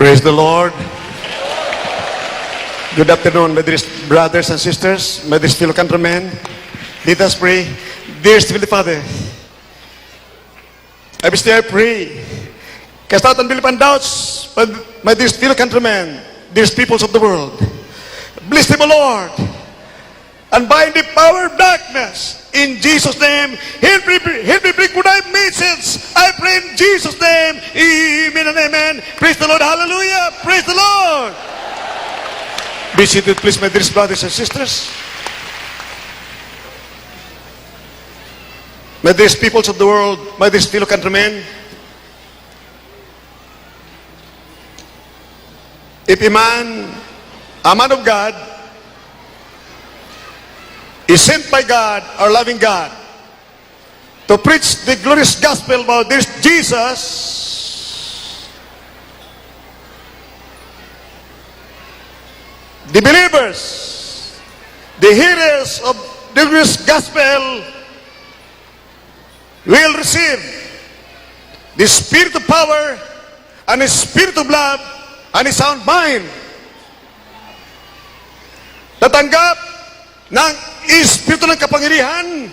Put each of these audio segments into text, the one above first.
Praise the Lord. Good afternoon, my dear brothers and sisters, my dear fellow countrymen. Let us pray. Dear Heavenly Father, I wish I pray. Cast out unbelief and doubts, my dear fellow countrymen, dear peoples of the world. Bless them, O Lord, and bind the power of darkness. In Jesus' name, help me bring good message. I pray in Jesus' name. Amen and amen. Praise the Lord. Hallelujah. Praise the Lord. Be seated, please, my dear brothers and sisters. My dear peoples of the world, my dear fellow countrymen. If a man of God, is sent by God, our loving God, to preach the glorious gospel about this Jesus, the believers, the hearers of the glorious gospel will receive the spirit of power and the spirit of love and a sound mind. Tatanggap ng espiritu ng kapangyarihan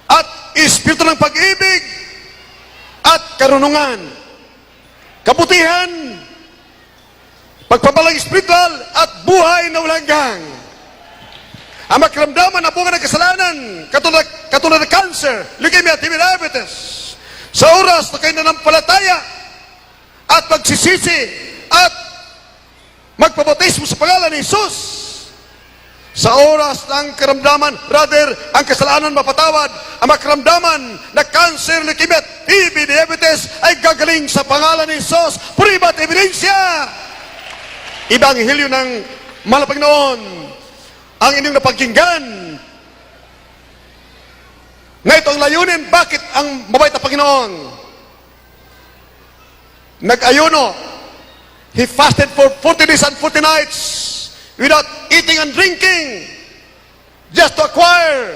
at espiritu ng pag-ibig at karunungan, kabutihan, pagpapalang espiritual at buhay na walang hanggan. Ang makaramdaman na bunga ng kasalanan, katulad ng cancer, leukemia, TB, diabetes, sa oras na kayo nanampalataya at magsisisi at magpabautismo sa pangalan ni Jesus, sa oras ng karamdaman, brother, ang kasalanan mapatawad, ang makaramdaman na cancer, leukemia, TB, diabetes ay gagaling sa pangalan ni Jesus. Puriba at ebidensya. Ibanghilyo ng malapag noon ang inyong napagkinggan. Ngayon ang layunin, bakit ang mabait na Panginoon nag-ayuno? He fasted for 40 days and 40 nights without eating and drinking, just to acquire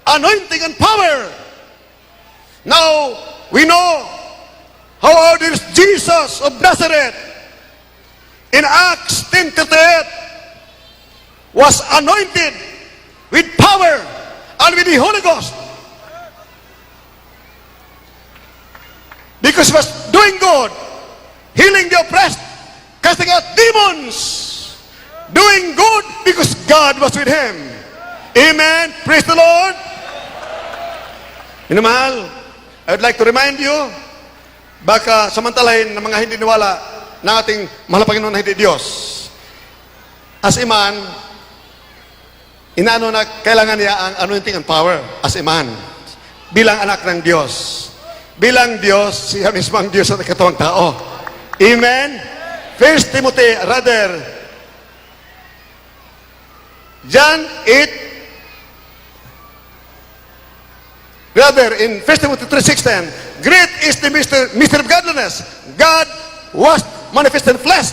anointing and power. Now, we know how our dear Jesus of Nazareth in Acts 10:38 was anointed with power and with the Holy Ghost, because he was doing good, healing the oppressed, casting out demons, doing good because God was with him. Amen. Praise the Lord. Minamahal, I would like to remind you, baka samantalahin ng mga hindi niwala na ating mahal na Panginoon na hindi Diyos. As a man, inaano na kailangan niya ang anointing and power as a man. Bilang anak ng Diyos. Bilang Diyos, siya mismo ang Diyos sa katawang tao. Amen. 1 Timothy, John 8, in 1 Timothy 3:16, great is the mystery of godliness. God was manifested in flesh.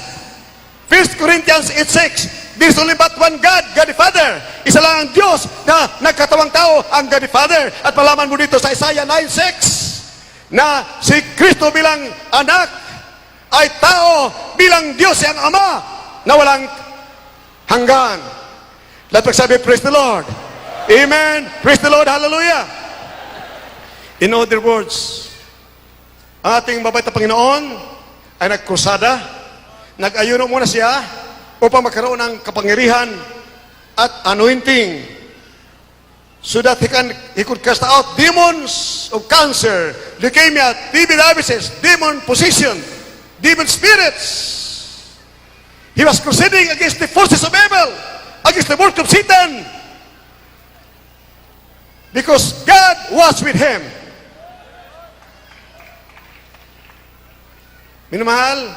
1 Corinthians 8:6, there is only but one God, God the Father. Isa lang ang Diyos na nagkatawang tao, ang God the Father. At malaman mo dito sa Isaiah 9:6, na si Kristo bilang anak ay tao, bilang Diyos ang Ama na walang hanggan. Lahat magsabi, praise the Lord. Amen. Praise the Lord. Hallelujah. In other words, ating mabait na Panginoon ay nagkrusada, nag-ayuno muna siya upang magkaroon ng kapangyarihan at anointing so that he could cast out demons of cancer, leukemia, TB, diabetes, demon possession, demon spirits. He was crusading against the forces of evil, against the work of Satan, because God was with him. Minamahal,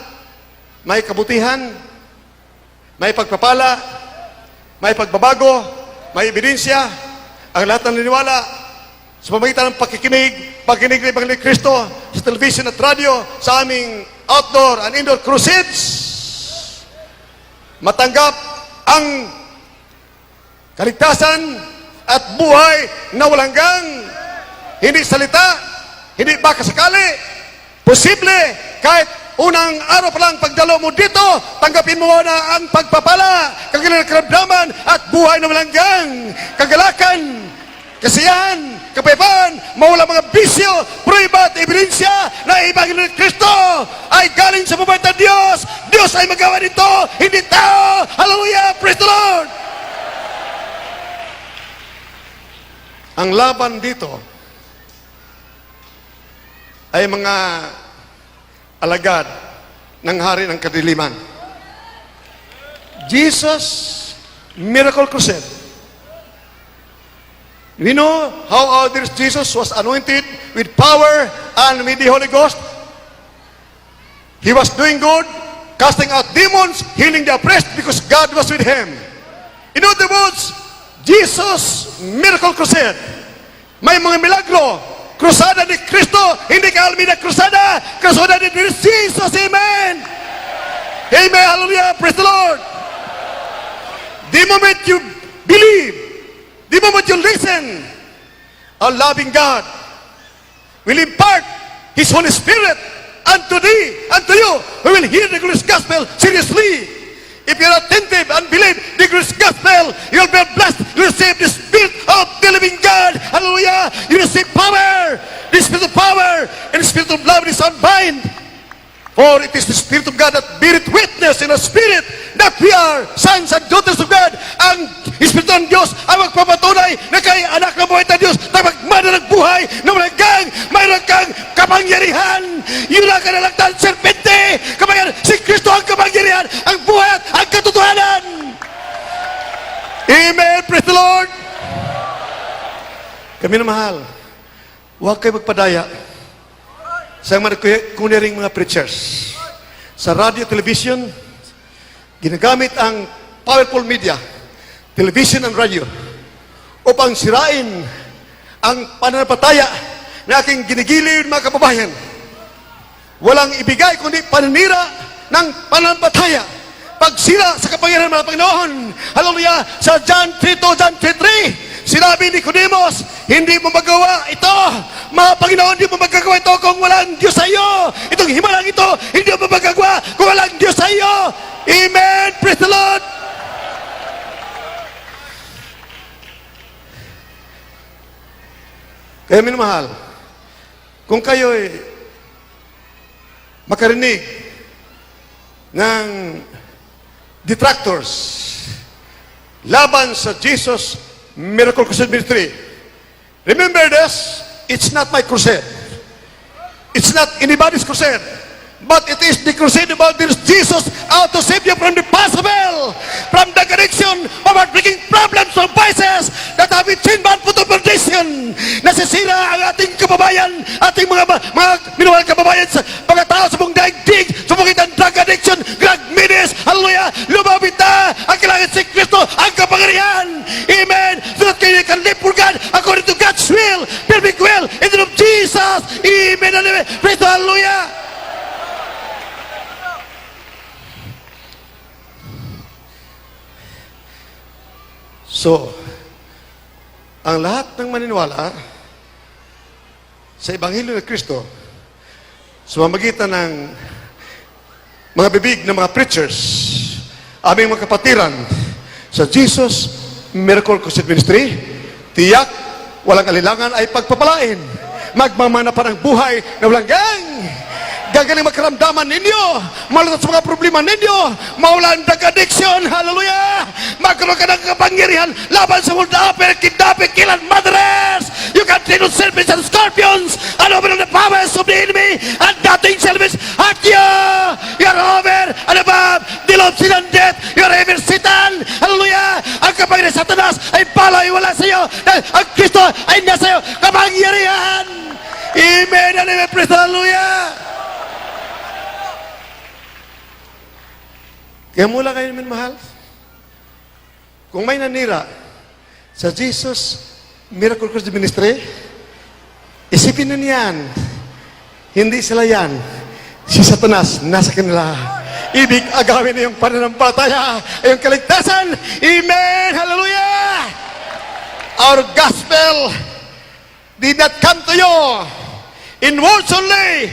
may kabutihan, may pagpapala, may pagbabago, may ebidensya, ang lahat ng niniwala sa pamagitan ng pakikinig ng Ebanghelyo ni Kristo sa television at radio, sa aming outdoor and indoor crusades, matanggap ang kaligtasan at buhay na walang hanggan. Hindi salita, hindi baka sakali, posible kahit unang araw pa lang pagdalo mo dito, tanggapin mo na ang pagpapala, kagalang karamdaman at buhay na malanggang, kagalakan, kasiyahan, kapayapaan, mawala mga bisyo, prueba at ebidensya na ibangin ng Kristo ay galing sa pupunta ng Diyos. Diyos ay magawa nito, hindi tao. Hallelujah! Praise the Lord! Ang laban dito ay mga alagad ng hari ng kadiliman. Jesus Miracle Crusade. We know how our dear Jesus was anointed with power and with the Holy Ghost. He was doing good, casting out demons, healing the oppressed because God was with him. In other words, Jesus Miracle Crusade. May mga milagro. Krusada ni Kristo, hindi ka Almeida Krusada. Krusada ni Jesus. Amen. Amen. Hallelujah. Praise the Lord. The moment you believe, the moment you listen, our loving God will impart His Holy Spirit unto thee, unto you, who will hear the glorious gospel seriously. If you're attentive and believe the glorious gospel, you'll be blessed. You receive the Spirit of the living God. Hallelujah. You receive power, the Spirit of power, and the Spirit of love is unbind. For it is the Spirit of God that beareth witness in our spirit that we are sons and daughters of God. Ang Espiritu ng Diyos ang magpapatunay na kay anak ng buhay ng Diyos na magmana ng buhay na malagang mayroon kang kapangyarihan. Yun lang kanalagtan, serpente, kapangyarihan. Si Kristo ang kapangyarihan, ang buhay at ang katotohanan. Amen. Praise the Lord. Kami na mahal, huwag kayo magpadaya sa mga kunyering mga preachers. Sa radio, television, ginagamit ang powerful media, television and radio, upang sirain ang pananampalataya na aking ginigiliw mga kababayan. Walang ibigay kundi paninira ng pananampalataya. Pagsira sa kapangyarihan ng mga Panginoon. Hallelujah! Sa John 3:2, John 3:3, sinabi ni Nicodemus, hindi mo magawa ito. Mga Panginoon, hindi mo magagawa ito kung walang Diyos sa iyo. Itong himalang ito, hindi mo magagawa kung walang Diyos sa iyo. Amen. Praise the Lord. Kaya minamahal, kung kayo'y makarinig ng detractors laban sa Jesus Miracle Crusade Ministry, remember this, it's not my crusade. It's not anybody's crusade. But it is the crusade about this Jesus out to save you from the possible, from the connection of our breaking problems of vices that have been chained bound to perdition. Nasisira ang ating kababayan, ating mga minawal kababayan sa mga tao sa buong daigdig, sumukit ang drug addiction, drug menace, hallelujah, lumapit na ang kailangan si Kristo, ang kapangyarihan. Amen. So that you can live for God according to God's will, perfect will, in the name of Jesus. Amen. Hallelujah. Praise the hallelujah. So, ang lahat ng maniniwala sa Ebanghelyo ng Kristo sa pamamagitan ng mga bibig ng mga preachers, aming mga kapatiran sa Jesus Miracle Crusade Ministry, tiyak, walang alilangan ay pagpapalain. Magmamana pa ng buhay na walang gang. Gagaling magkaramdaman ninyo, malutot sa mga problema ninyo, mawala ang drug addiction, hallelujah! Magkaroon ka ng kapangyarihan laban sa multa-upper, kidnapping, kill and murderers! You can treat with serpents and scorpions and over the powers of the enemy, and nothing shall hurt you! You're over and above the law of sin and death, you're ever Satan, hallelujah! Ang kapangyarihan sa Satanas ay palay wala sa iyo, dahil ang Kristo ay nasa iyo, kapangyarihan! Amen and amen, praise the hallelujah! Kaya mula kayo naman mahal, kung may nanira sa Jesus Miracle Crusade Ministry, isipin na niyan, hindi sila yan, si Satanas nasa kanila. Ibig agawin na yung pananampalataya, yung kaligtasan. Amen! Hallelujah! Our gospel did not come to you in words only,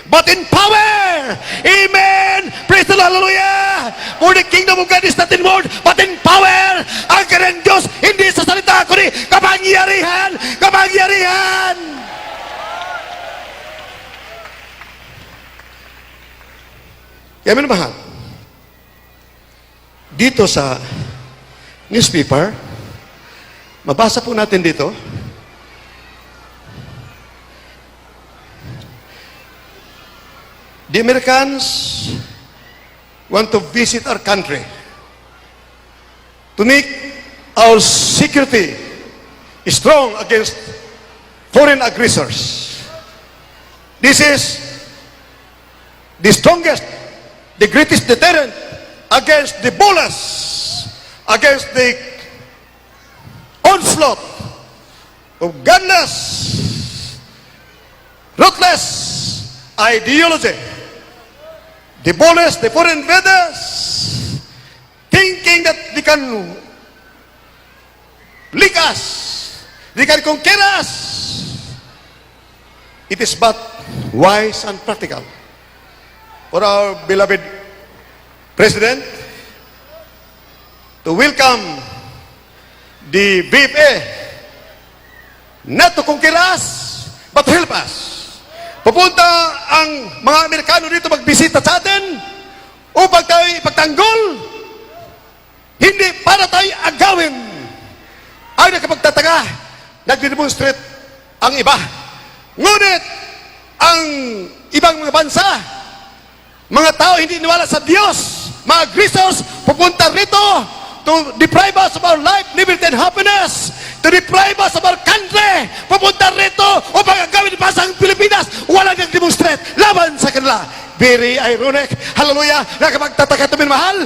but in power. Amen. Praise the Lord. Hallelujah. For the kingdom of God is not in word, but in power. Ang kanyang Diyos, hindi sa salita, kundi kapangyarihan. Kapangyarihan. Kaya minamahal, dito sa newspaper, mabasa po natin dito, the Americans want to visit our country to make our security strong against foreign aggressors. This is the strongest, the greatest deterrent against the bullets, against the onslaught of godless, ruthless ideology. The bullets, the foreign invaders, thinking that they can lick us, they can conquer us. It is but wise and practical for our beloved President to welcome the BFA not to conquer us, but to help us. Pupunta ang mga Amerikano dito magbisita sa atin upang tayo ipagtanggol, hindi para tayo agawin. Ay nakapagtataka, nagdemonstrate ang iba. Ngunit, ang ibang mga bansa, mga tao hindi niwala sa Diyos, mga aggressors, pupunta rito to deprive us of our life, liberty, and happiness, to deprive us of our country, pupunta rito upang agawin pa sa Pilipinas, walang nag-demonstrate laban sa kanila. Very ironic. Hallelujah. Nakapagtataka ito, minamahal.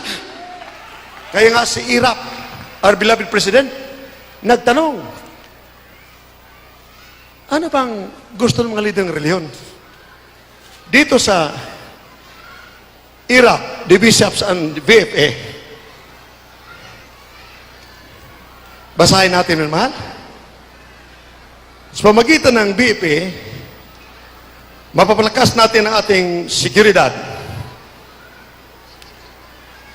Kaya nga si Iraq, our beloved President, nagtanong, ano bang gusto ng mga leader ng reliyon? Dito sa Iraq, the bishops and the BFA, basahin natin, mahal. Sa pamagitan ng BFA, mapapalakas natin ang ating seguridad.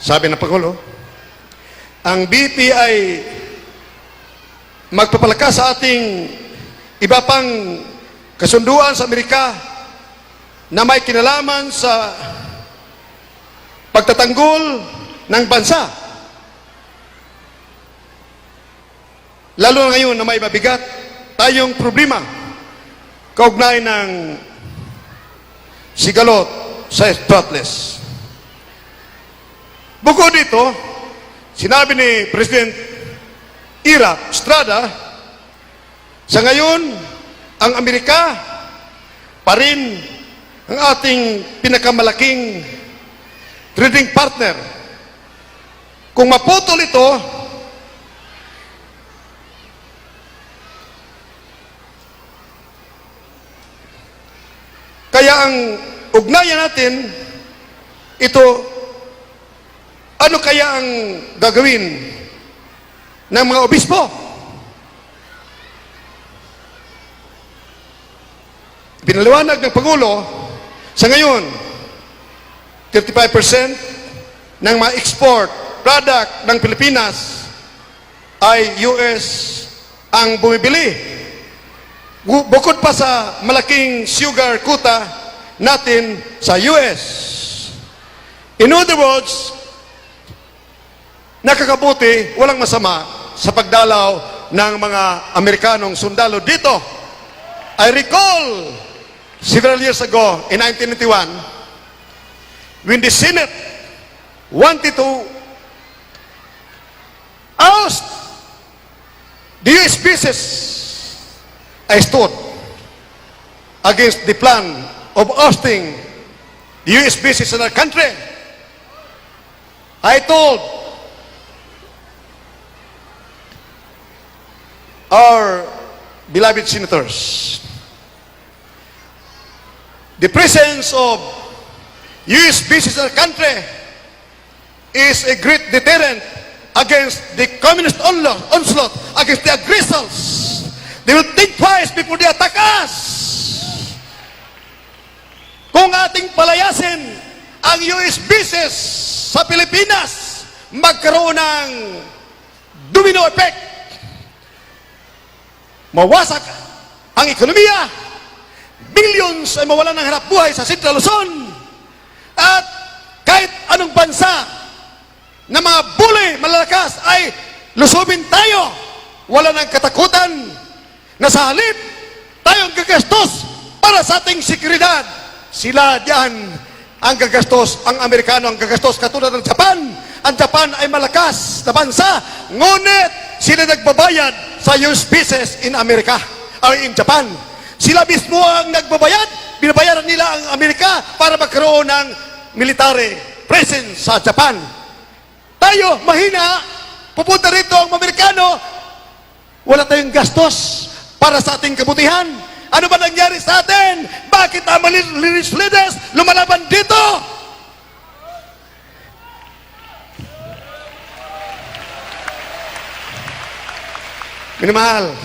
Sabi ng Pangulo, ang BFA ay magpapalakas sa ating iba pang kasunduan sa Amerika na may kinalaman sa pagtatanggol ng bansa. Lalo na ngayon na may mabigat tayong problema kaugnay ng sigalot sa Spratless. Bukod dito, sinabi ni President Iraq Estrada, sa ngayon, ang Amerika pa rin ang ating pinakamalaking trading partner. Kung maputol ito, kaya ang ugnayan natin, ito, ano kaya ang gagawin ng mga obispo? Pinaliwanag ng Pangulo, sa ngayon, 35% ng mga export product ng Pilipinas ay US ang bumibili. Bukod pa sa malaking sugar quota natin sa US. In other words, nakakabuti, walang masama sa pagdalaw ng mga Amerikanong sundalo dito. I recall several years ago, in 1991, when the Senate wanted to oust the US bases, I stood against the plan of ousting the US bases in our country. I told our beloved senators, the presence of US bases in our country is a great deterrent against the communist onslaught, against the aggressors. They will think twice before they attack us. Kung nating palayasin ang US business sa Pilipinas, magkaroon ng domino effect. Mawasak ang ekonomiya, billions ay mawalan ng hanap buhay sa Central Luzon, at kahit anong bansa na mga bully malalakas ay lusubin tayo, wala ng katakutan na sa halip tayong gagastos para sa ating seguridad. Sila diyan ang gagastos, ang Amerikano ang gagastos, katulad ng Japan. Ang Japan ay malakas na bansa, ngunit sila nagbabayad sa US business in Amerika, or in Japan. Sila mismo ang nagbabayad, binabayaran nila ang Amerika para magkaroon ng military presence sa Japan. Tayo, mahina, pupunta rito ang Amerikano, wala tayong gastos para sa ating kabutihan. Ano ba nangyari sa atin? Bakit ang religious leaders lumalaban dito? Minamahal,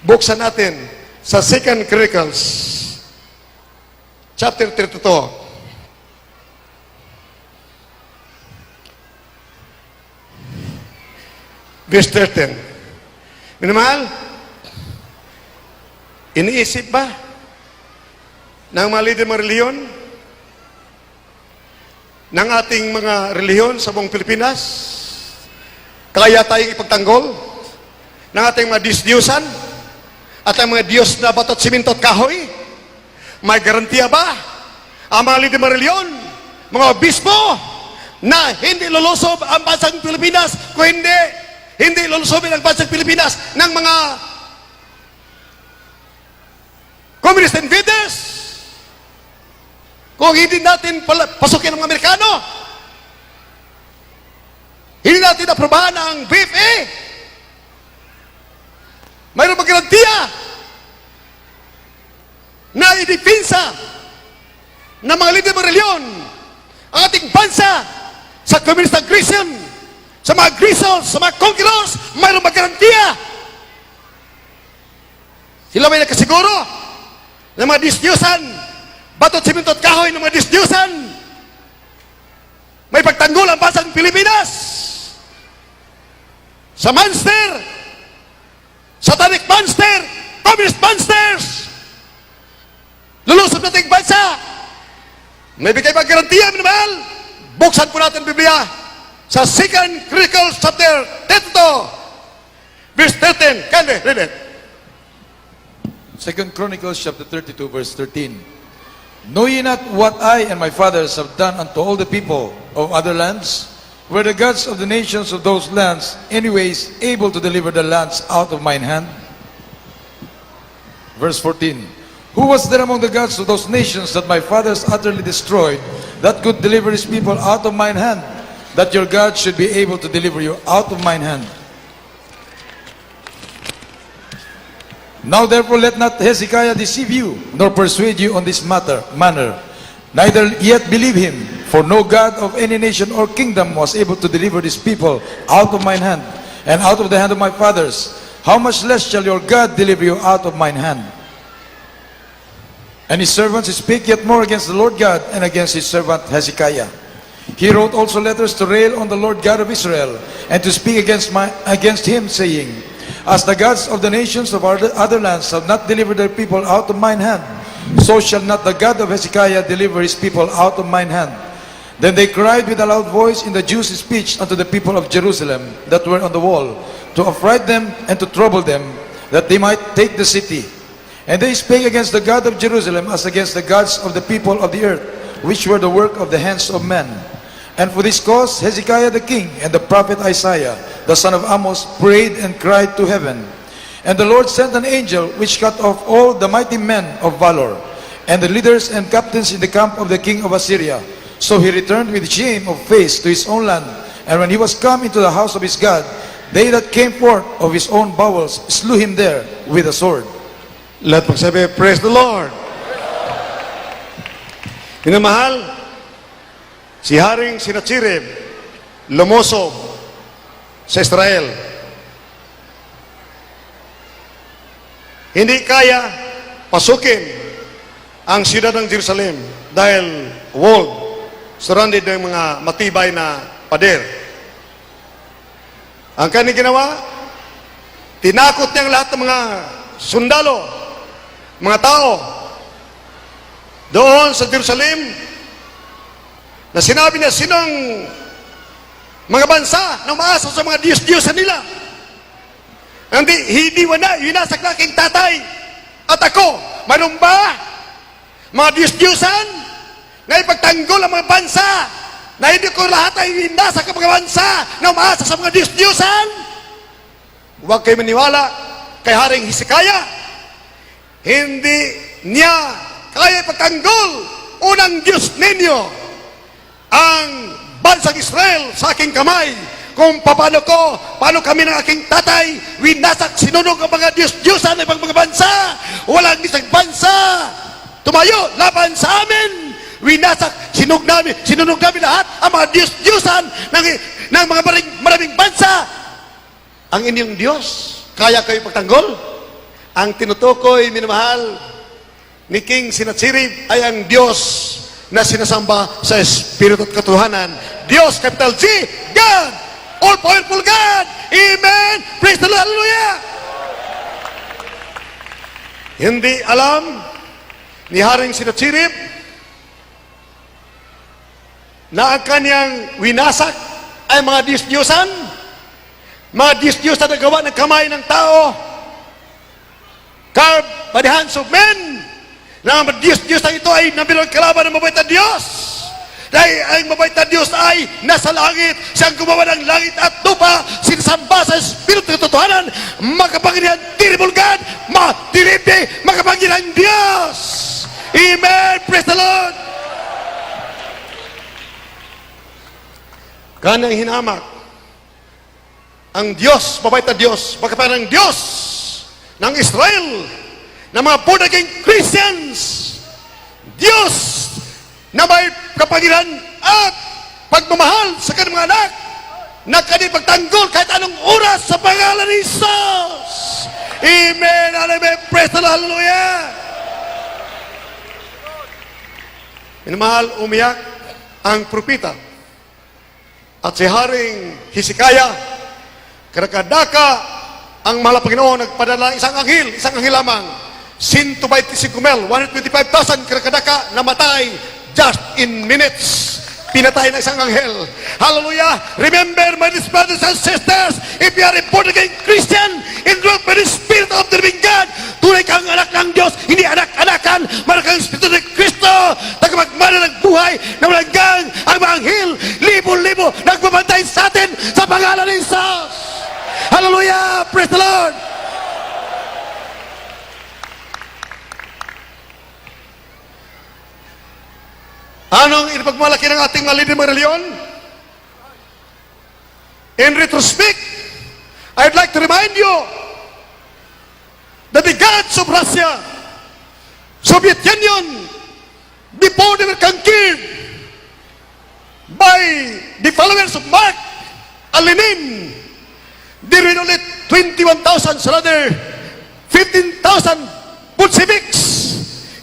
buksan natin sa 2 Chronicles, chapter 32. Verse 13. Minamahal, iniisip ba ng mga leader ng reliyon, ng ating mga reliyon sa buong Pilipinas, kaya tayong ipagtanggol ng ating mga Diyos-Diyosan at ang mga Diyos na batot, siminto at kahoy? May garantiya ba ang mga leader ng reliyon, mga obispo, na hindi lulusob ang bansang Pilipinas, kung hindi lulusobin ang bansang Pilipinas ng mga communist invaders? Kung hindi natin pasukin ng Amerikano, hindi natin aprobahan ang BFA, mayroon bang garantiya na idipinsa ng mga leader ng reliyon ang ating bansa sa communist aggression, sa mga aggressors, sa mga conquerors? Mayroon bang garantiya? Sila may nakasiguro ng mga Diyos-Diyosan, batot, siminto at kahoy ng mga Diyos-Diyosan, may pagtanggol ang bansang Pilipinas sa monster, satanic monster, communist monsters, lulusob nating bansa? May bigay bang garantiya, minamahal? Buksan po natin ang Biblia sa 2 Chronicles chapter 32, verse 13. Can we read it? 2 Chronicles chapter 32 verse 13. Know ye not what I and my fathers have done unto all the people of other lands? Were the gods of the nations of those lands anyways able to deliver the lands out of mine hand? Verse 14. Who was there among the gods of those nations that my fathers utterly destroyed, that could deliver his people out of mine hand, that your God should be able to deliver you out of mine hand? Now therefore let not Hezekiah deceive you, nor persuade you on this manner. Neither yet believe him, for no God of any nation or kingdom was able to deliver this people out of mine hand, and out of the hand of my fathers. How much less shall your God deliver you out of mine hand? And his servants spake yet more against the Lord God and against his servant Hezekiah. He wrote also letters to rail on the Lord God of Israel, and to speak against him, saying, As the gods of the nations of other lands have not delivered their people out of mine hand, so shall not the God of Hezekiah deliver his people out of mine hand. Then they cried with a loud voice in the Jews' speech unto the people of Jerusalem that were on the wall, to affright them and to trouble them, that they might take the city. And they spake against the God of Jerusalem as against the gods of the people of the earth, which were the work of the hands of men. And for this cause Hezekiah the king and the prophet Isaiah the son of Amos prayed and cried to heaven. And the Lord sent an angel which cut off all the mighty men of valor, and the leaders and captains in the camp of the king of Assyria. So he returned with shame of face to his own land. And when he was come into the house of his God, they that came forth of his own bowels slew him there with a sword. Lahat magsabi, praise the Lord. Minamahal, si Haring Sennacherib lumosob sa Israel. Hindi kaya pasukin ang siyudad ng Jerusalem dahil walled, surrounded ng mga matibay na pader. Ang kanyang ginawa, tinakot niya ang lahat ng mga sundalo, mga tao doon sa Jerusalem, na sinabi niya, sinong mga bansa na umaasa sa mga Diyos-Diyosan nila? Hindi winasak na aking tatay at ako. Mayroon ba mga Diyos-Diyosan na ipagtanggol ang mga bansa na hindi ko lahat ay winasak ang mga bansa na umaasa sa mga Diyos-Diyosan? Huwag kayo maniwala kay Haring Hezekiah. Hindi niya kaya ipagtanggol. Unang Diyos ninyo ang bansang Israel sa aking kamay. Kung paano kami ng aking tatay, winasak, sinunog ang mga Diyos-Diyosan ng mga bansa. Walang isang bansa tumayo laban sa amin. Winasak, sinunog namin lahat ang mga Diyos-Diyosan ng mga maraming bansa. Ang inyong Diyos, kaya kayo pagtanggol? Ang tinutukoy, minamahal, ni King Sennacherib ay ang Diyos na sinasamba sa Espiritu at Katotohanan. Diyos, capital G, God, all-powerful God. Amen. Praise the Lord. Hallelujah. Hindi alam ni Haring Sennacherib na ang kanyang winasak ay mga Diyos-Diyosan, mga Diyos-Diyosan na gawa ng kamay ng tao, carved by the hands of men, na ang Diyos-Diyosan ito ay nabilog kalaban ng mabait na Diyos. Dahil ang mabait na Diyos ay nasa langit, siyang gumawa ng langit at lupa, sinasamba sa Espiritu ng Katotohanan, makapangyarihan, terrible God, matiripi, makapangyarihan Diyos. Amen. Praise the Lord. Kanang hinamak ang Diyos, mabait na Diyos, makapangyarihan Diyos ng Israel, ng mga born-again Christians, Diyos na may kapangyarihan at pagmamahal sa kanyang mga anak, na kanyang pagtanggol kahit anong oras sa pangalan ni Jesus. Amen. Amen. Praise the Lord. Hallelujah. Minamahal, umiyak ang propeta at si Haring Hezekiah, karakadaka ang mahal na Panginoon nagpadala isang anghel lamang, 125,000, 125,000 karakadaka namatay just in minutes. Pinatay ng isang anghel. Hallelujah. Remember, my brothers and sisters, if you are a born-again Christian, indwelt by the Spirit of the living God, tunay kang anak ng Diyos, hindi anak-anakan, marakang Espiritu ng Kristo, tagapagmana ng buhay na walang gang, ang mga anghel, libo-libo, nagbabantay sa atin sa pangalan ng Jesus. Hallelujah. Praise the Lord. Anong inapagmalaki ng ating mga leader ng reliyon? In retrospect, I'd like to remind you that the gods of Russia, Soviet Union, before they were conquered by the followers of Mark and Lenin, there were only 21,000, so rather 15,000 Bolsheviks.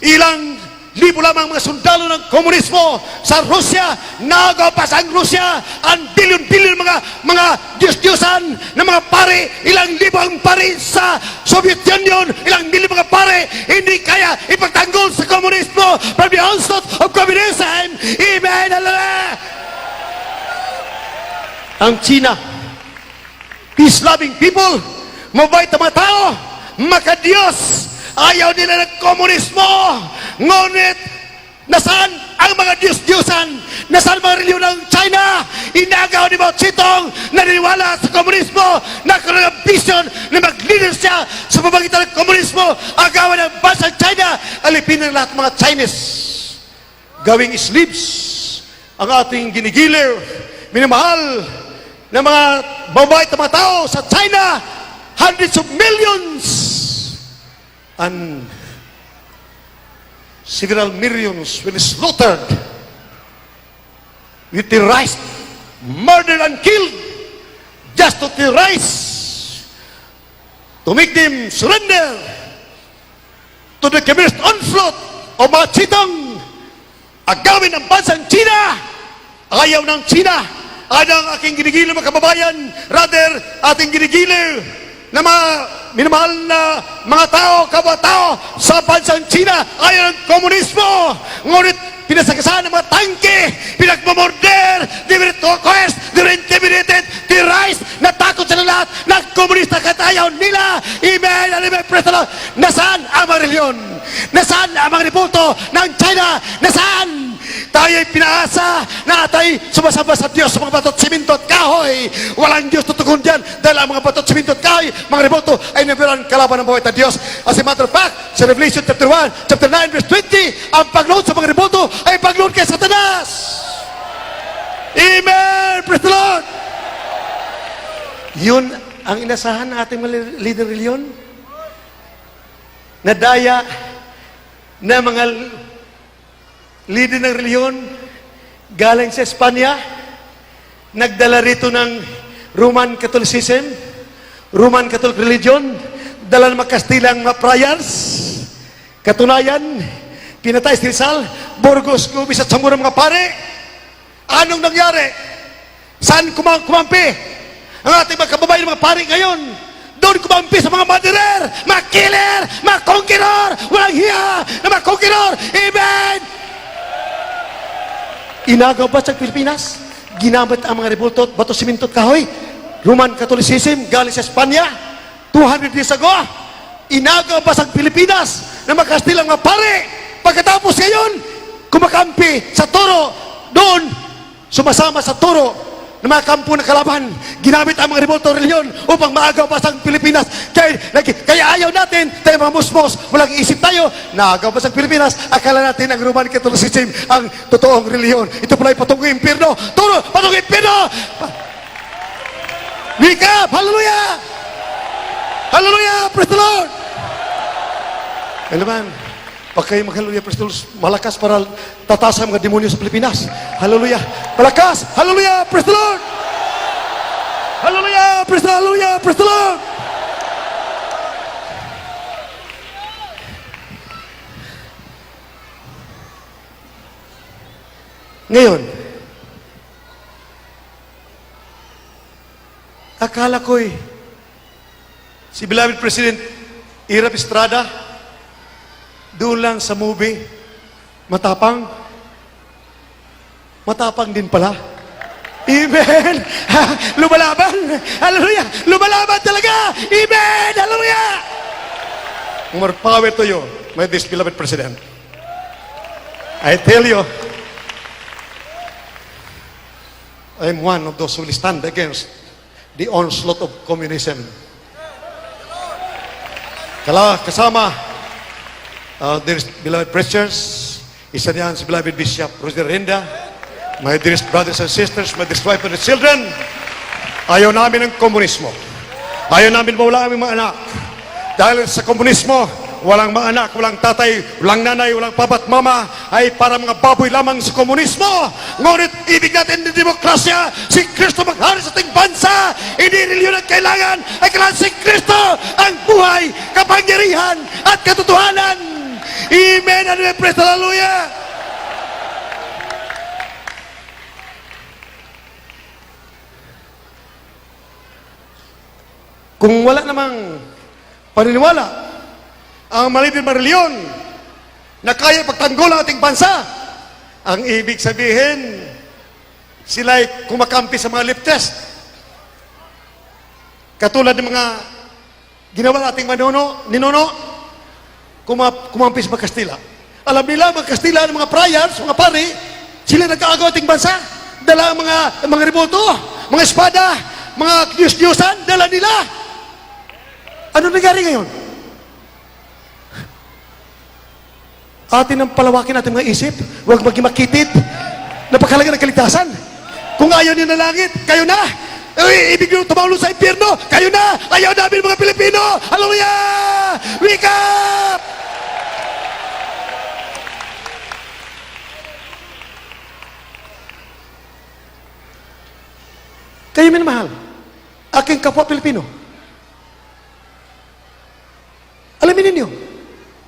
Ilang libo lamang mga sundalo ng komunismo sa Russia. Nagapas ang Russia ang bilyon-bilyon mga Diyos-Diyosan na mga pare, ilang libo ang pare sa Soviet Union, ilang milyon mga pare, hindi kaya ipagtanggol sa komunismo from the onslaught of communism. Amen. Hallelujah. Ang China, peace-loving people, mabait na mga tao, makadiyos, ayaw nila ng komunismo. Ngunit, nasaan ang mga Diyos-Diyosan? Nasaan mga reliyon ng China? Inagaw ni Mao Zedong, naniniwala sa komunismo, nagkaroon ng vision na mag-leader siya sa pamagitan ng komunismo, agawan ng bansa China, alipin ng lahat ng mga Chinese. Gawing slaves ang ating ginigilir, minamahal ng mga babait na mga tao sa China, hundreds of millions, and several millions were slaughtered, we terrorized, murdered and killed, just to terrorize, to make them surrender to the communist onslaught o mga chitong agawin ng bansang China. Ayaw ng China. Ang aking ginigilo mga kababayan, rather ating ginigilo na mga minamahal na mga tao, kapwa-tao sa bansang China. Ayaw ng komunismo. Ngunit pinasagasahan ng mga tangke, pinagmamorder, they were coerced, they were intimidated, terrorized, natakot sila lahat ng komunista kahit ayaw nila. Amen, amen, praise the Lord. Nasaan ang mga reliyon? Nasaan ang mga ributo ng China? Nasaan? Tayo'y pinaasa na tayo sumasamba sa Diyos sa mga batot, siminto at kahoy. Walang Diyos tutugon dyan dahil ang mga batot, siminto at kahoy, mga ributo ay nabiran kalaban ng buhay na Diyos. As a matter of fact, sa Revelation chapter 1, chapter 9, verse 20, ang pagload sa mga ributo ay pagload kay Satanas. Amen! Praise the Lord! Yun ang inasahan ng ating mga leader reliyon. Nadaya na mga leader ng reliyon galing sa Espanya, nagdala rito ng Roman Catholicism, Roman Catholic religion, dala ng mga Kastilang mga friars. Katunayan, pinatay si Rizal, Burgos, Gubis at Zamora mga pare. Anong nangyari? Saan kumampi? Ang ating mga kababayan mga pare ngayon, doon kumampi sa mga murderer, mga killer, mga conqueror, walang hiya na mga conqueror. Amen! Inagaw ba sa Pilipinas? Ginamit ang mga rebulto, bato, siminto at kahoy. Roman Catholicism, galing sa Espanya, 200 years ago. Inagaw ba sa Pilipinas na mga Kastilang mga pare? Pagkatapos ngayon, kumakampi sa toro, doon, sumasama sa toro ng mga kampo ng kalaban. Ginamit ang mga rebulto reliyon upang maagaw pa sa Pilipinas. Kaya ayaw natin, tayo mga musmos, walang isip tayo, naagaw pa sa Pilipinas, akala natin ang Roman Catholicism ang totoong reliyon. Ito pala ay patungong impirno. Turo, patungong impirno! Wake up! Hallelujah! Hallelujah! Praise the Lord! Kaya naman, pag kayo mag-hallelujah, praise the Lord, malakas para tataas ang mga demonyo sa Pilipinas. Hallelujah! Malakas! Hallelujah! Praise the Lord! Hallelujah! Praise the Lord! Hallelujah! Praise the Lord! Ngayon, akala ko'y si beloved President Irap Estrada doon lang sa movie, matapang din pala. Amen! Lumalaban! Hallelujah! Lumalaban talaga! Amen! Hallelujah! More power to you, my this beloved President. I tell you, I'm one of those who will stand against the onslaught of communism. Kasama, dearest beloved preachers, isa niyan si beloved Bishop Roger Renda, my dearest brothers and sisters, my dearest wife and children, ayaw namin ng komunismo. Ayaw namin mawala ang aming mga anak. Dahil sa komunismo, walang mga anak, walang tatay, walang nanay, walang papat mama, ay para mga baboy lamang sa komunismo. Ngunit ibig natin ng demokrasya, si Kristo maghari sa ating bansa. Hindi reliyon ang kailangan, ay kailangan si Kristo ang buhay, kapangyarihan at katotohanan. Amen. Amen. Praise the Hallelujah. Kung wala namang paniniwala ang maliit na reliyon na kaya pagtanggol ang ating bansa, ang ibig sabihin, sila'y kumakampi sa mga leftist. Katulad ng mga ginawa nating ninuno, kumampi sa mga Kastila. Alam nila, mga Kastila, mga friars, mga pari, sila nagkaagaw ating bansa. Dala ang mga riboto, mga espada, mga Diyos-Diyosan, dala nila. Ano nangyari ngayon? Atin ang palawakin natin mga isip, huwag maging makitid. Napakahalaga ng kaligtasan. Kung ayaw niyo na langit, kayo na. Ibig nyo tumawalo sa impyerno, kayo na. Ayaw namin mga Pilipino. Hallelujah! Wake up! Kayo minamahal, aking kapwa Pilipino. Alamin ninyo,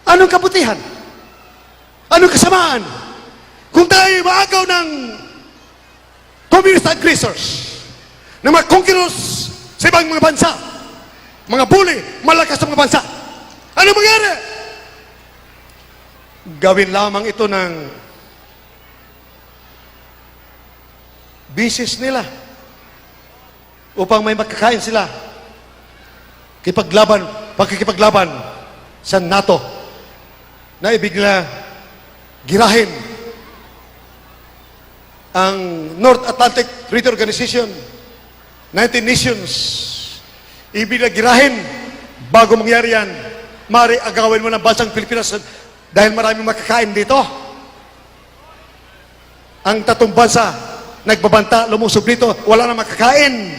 anong kabutihan? Ano kasamaan? Kung tayo maagaw ng communist aggressors, ng mga conquerors sa ibang mga bansa, mga bully, malakas na mga bansa, ano mangyari? Gawin lamang ito ng business nila upang may makakain sila pagkikipaglaban sa NATO na ibig nila girahin ang North Atlantic Treaty Organization, 19 nations. Ibig nila girahin bago mangyari yan. Mari agawin mo ng bansang Pilipinas dahil maraming makakain dito. Ang tatong bansa nagbabanta, lumusob dito, wala na makakain.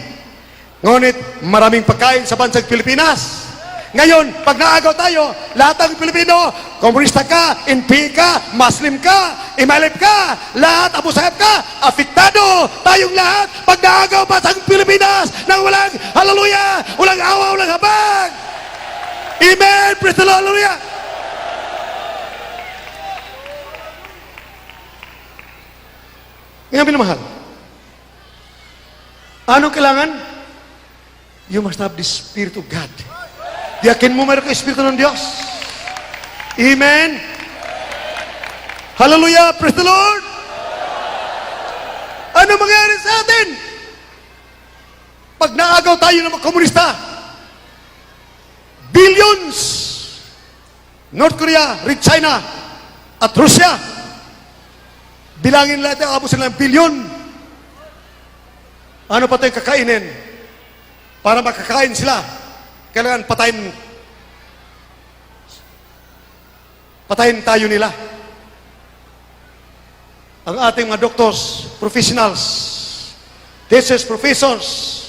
Ngunit maraming pagkain sa bansang Pilipinas. Ngayon, pag naagaw tayo, lahat ng Pilipino, komunista ka, NP ka, Muslim ka, Imalip ka, lahat, Abu Sayyaf ka, afiktado tayong lahat pag naagaw bansang Pilipinas nang walang hallelujah, walang awa, walang habag. Amen! Praise the Lord! Hallelujah! Ngayon, minamahal, anong kailangan? You must have the Spirit of God. Yakin mo meron ka Espiritu ng Diyos. Amen. Hallelujah. Praise the Lord. Ano mangyari sa atin? Pag naagaw tayo ng mga komunista, billions, North Korea, Red China, at Russia, bilangin lahat ang abos sila ng bilyon. Ano pa tayong kakainin? Para makakain sila, kailangan patayin tayo nila. Ang ating mga doctors, professionals, teachers, professors,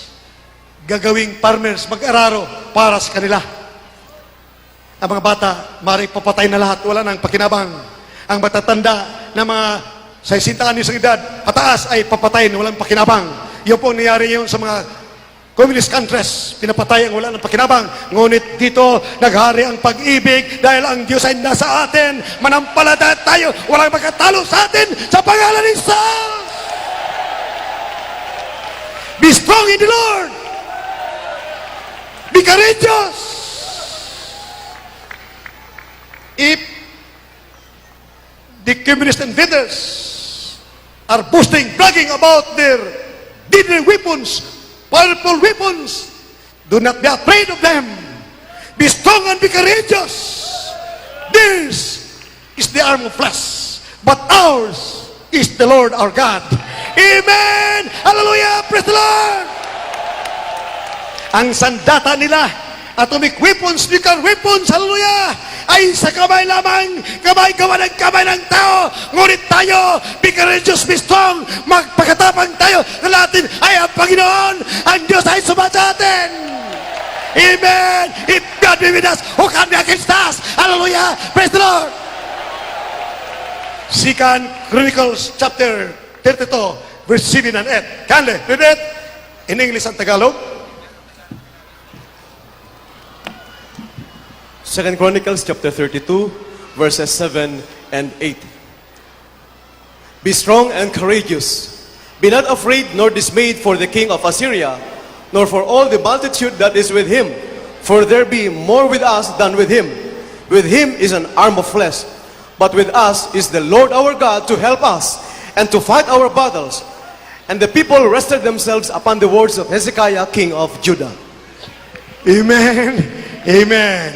gagawing farmers, mag-araro para sa kanila. Ang mga bata, maaaring papatay na lahat, wala nang pakinabang. Ang matatanda na mga 60 anyos ng edad, pataas ay papatayin, walang pakinabang. Yun po nangyari yun sa mga communist countries, pinapatay ang wala ng pakinabang. Ngunit dito, naghari ang pag-ibig dahil ang Diyos ay nasa atin. Manampalataya tayo, walang makatalo sa atin sa pangalan ni Jesus. Be strong in the Lord. Be courageous. If the communist invaders are boasting, bragging about their deadly weapons, powerful weapons, do not be afraid of them. Be strong and be courageous. This is the arm of flesh, but ours is the Lord our God. Amen! Hallelujah! Praise the Lord! Ang sandata nila, atomic weapons, nuclear weapons, hallelujah, ay sa kamay lamang, kamay gawa ng kamay ng tao. Ngunit tayo, be courageous, be strong, magpakatapang tayo na natin ay ang Panginoon, ang Diyos ay sumasa atin. Amen! If God be with us, who can be against us? Hallelujah! Praise the Lord! 2 Chronicles chapter 32, verse 7 and 8. Can they read it in English and Tagalog? 2 Chronicles chapter 32, verses 7 and 8. Be strong and courageous. Be not afraid nor dismayed for the king of Assyria, nor for all the multitude that is with him. For there be more with us than with him. With him is an arm of flesh, but with us is the Lord our God to help us and to fight our battles. And the people rested themselves upon the words of Hezekiah, king of Judah. Amen. Amen.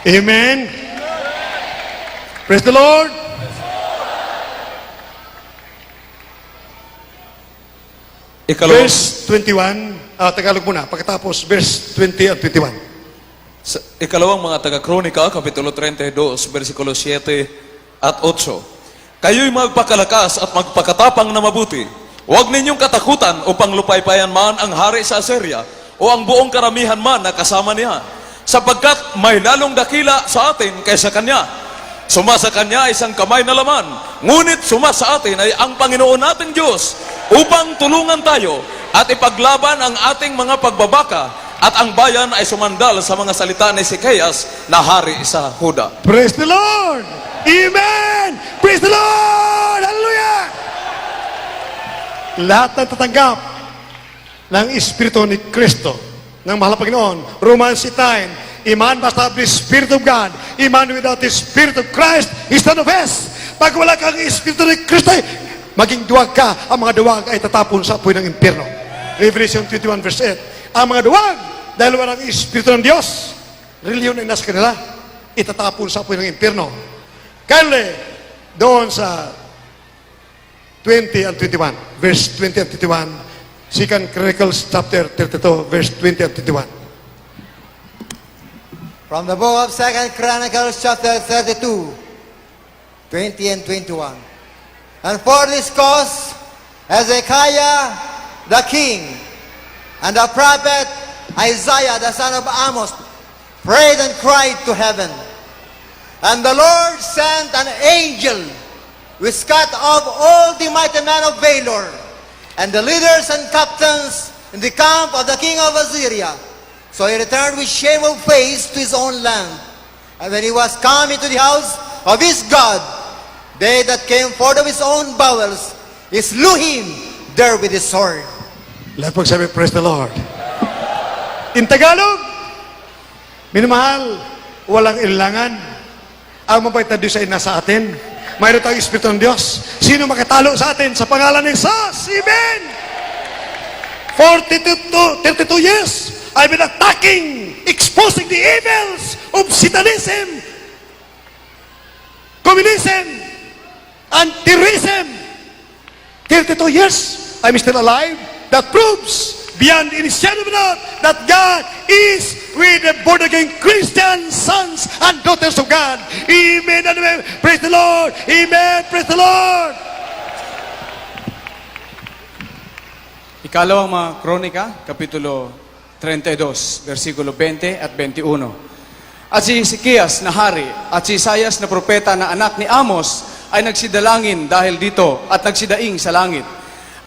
Amen. Praise the Lord. Verse 21, Tagalog muna, pagkatapos verse 20 at 21. Sa ikalawang mga taga-kronika, Kapitulo 32, versikulo 7 at 8. Kayo'y magpakalakas at magpakatapang na mabuti. Huwag ninyong katakutan upang lupaypayan man ang hari sa Assyria o ang buong karamihan man na kasama niya, sapagkat may lalong dakila sa atin kaysa kanya. Suma sa kanya ay isang kamay na laman, ngunit suma sa atin ay ang Panginoon nating Diyos upang tulungan tayo at ipaglaban ang ating mga pagbabaka, at ang bayan ay sumandal sa mga salita ni Hezekias na hari sa Huda. Praise the Lord. Amen. Praise the Lord! Hallelujah! Lahat ng tatanggap ng Espiritu ni Kristo, ng mahal na Panginoon, Romans 9, a man must have the Spirit of God. A man without the Spirit of Christ is none of us. Pag wala kang Espiritu ni Kristo, maging duwag ka. Ang mga duwag ay tatapon sa apoy ng impyerno. Revelation 21 verse 8. Ang mga duwag, dahil walang Espiritu ng Diyos, reliyon ay nasa kanila, itatapon sa apoy ng impyerno. Kaya doon sa 20 and 21, verse 20 and 21, 2 Chronicles chapter 32, verse 20 and 21. From the book of 2 Chronicles chapter 32, 20 and 21. And for this cause, Hezekiah the king and the prophet Isaiah the son of Amos prayed and cried to heaven. And the Lord sent an angel which cut off all the mighty men of Valor and the leaders and captains in the camp of the king of Assyria. So he returned with shame of face to his own land. And when he was come into the house of his God, they that came forth of his own bowels, he slew him there with his sword. Lahat magsabi, praise the Lord. In Tagalog, minamahal, walang ilangan. Ang mabait na Diyos ay nasa atin. Mayroon tayong Espiritu ng Diyos. Sino makatalo sa atin sa pangalan ng Jesus? Amen! 32 years, I've been attacking, exposing the evils of Satanism, communism, and terrorism. 32 years, I'm still alive. That proves beyond any shadow of a doubt that God is with the born-again Christian sons and daughters of God. Amen and amen. Praise the Lord. Amen. Praise the Lord. Ikalawang mga Kronika, Kapitulo 32, versikulo 20 at 21. At si Hezekias na hari at si Isaias na propeta na anak ni Amos ay nagsidalangin dahil dito at nagsidaing sa langit.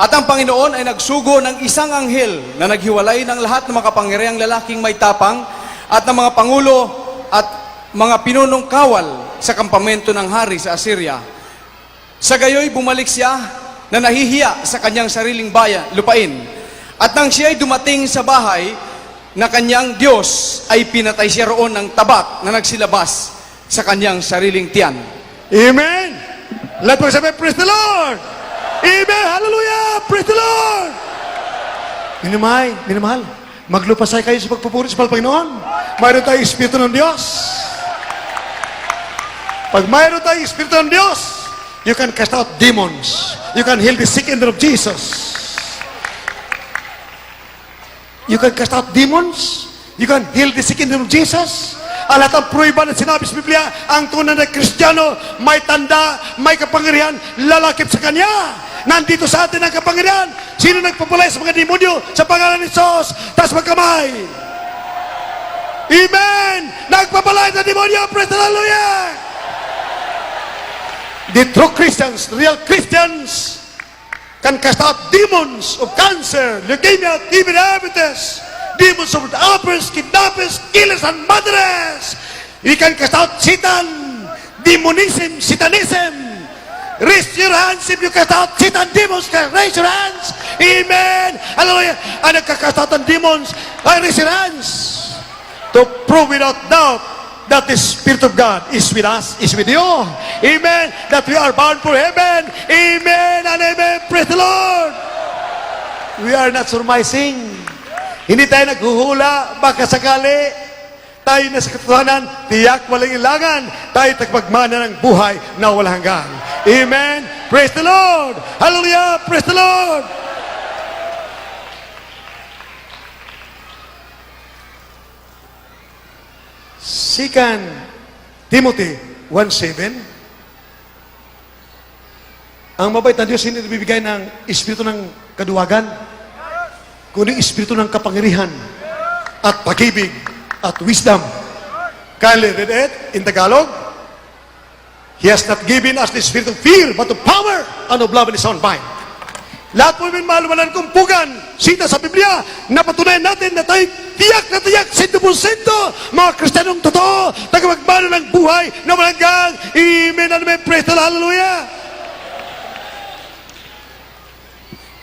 At ang Panginoon ay nagsugo ng isang anghel na naghiwalay ng lahat ng makapangyarihang lalaking may tapang at ng mga pangulo at mga pinunong kawal sa kampamento ng hari sa Assyria. Sa gayoy bumalik siya na nahihiya sa kanyang sariling bayan, lupain. At nang siya ay dumating sa bahay na kanyang Diyos, ay pinatay siya roon ng tabak na nagsilabas sa kanyang sariling tiyan. Amen. Let me say, praise the Lord. Amen. Hallelujah. Praise the Lord. Minamahal, maglupasay kayo sa pagpupuri sa Panginoon. Mayroon tayong Espiritu ng Diyos. Pag mayroon tayong Espiritu ng Diyos, you can cast out demons. You can heal the sick in the name of Jesus. You can cast out demons. You can heal the sick in the name of Jesus. Ang lahat ng pruiba na sinabi sa Biblia, ang tunay na Kristiyano, may tanda, may kapangyarihan, lalakip sa Kanya. Nandito sa atin ang kapangyarihan. Sino nagpapalay sa mga demonyo sa pangalan ni Jesus? Taas magkamay. Amen! Nagpapalay sa demonyo. Praise the Hallelujah! The true Christians, real Christians, can cast out demons of cancer, leukemia, TB, diabetes, demons of uppers, kidnappers, killers, and murderers. You can cast out Satan, demonism, Satanism. Raise your hands if you cast out Satan, demons. Raise your hands. Amen. Hallelujah. And nagkakast out ng demons, raise your hands to prove without doubt that the Spirit of God is with us, is with you. Amen. That we are bound for heaven. Amen and amen. Praise the Lord. We are not surmising. Hindi tayo naghuhula, baka sakali tayo na sa katotohanan, tiyak walang ilangan, tayo tagpagmana ng buhay na walang hanggan. Amen. Praise the Lord. Hallelujah. Praise the Lord. Second Timothy 1:7. Ang mabait na Diyos hindi bibigay ng espiritu ng kaduwagan, kundi espiritu ng kapangyarihan at pag-ibig at wisdom. Kindly read it in Tagalog. He has not given us the spirit of fear, but of power and of love and a sound mind. Lahat po yung maluwalan kumpugan, sita sa Biblia, napatunayan natin na tayo tiyak na tiyak, 100%, mga Kristiyanong totoo, tagapagmano ng buhay na walang gang. Amen and amen. Praise the Lord. Hallelujah.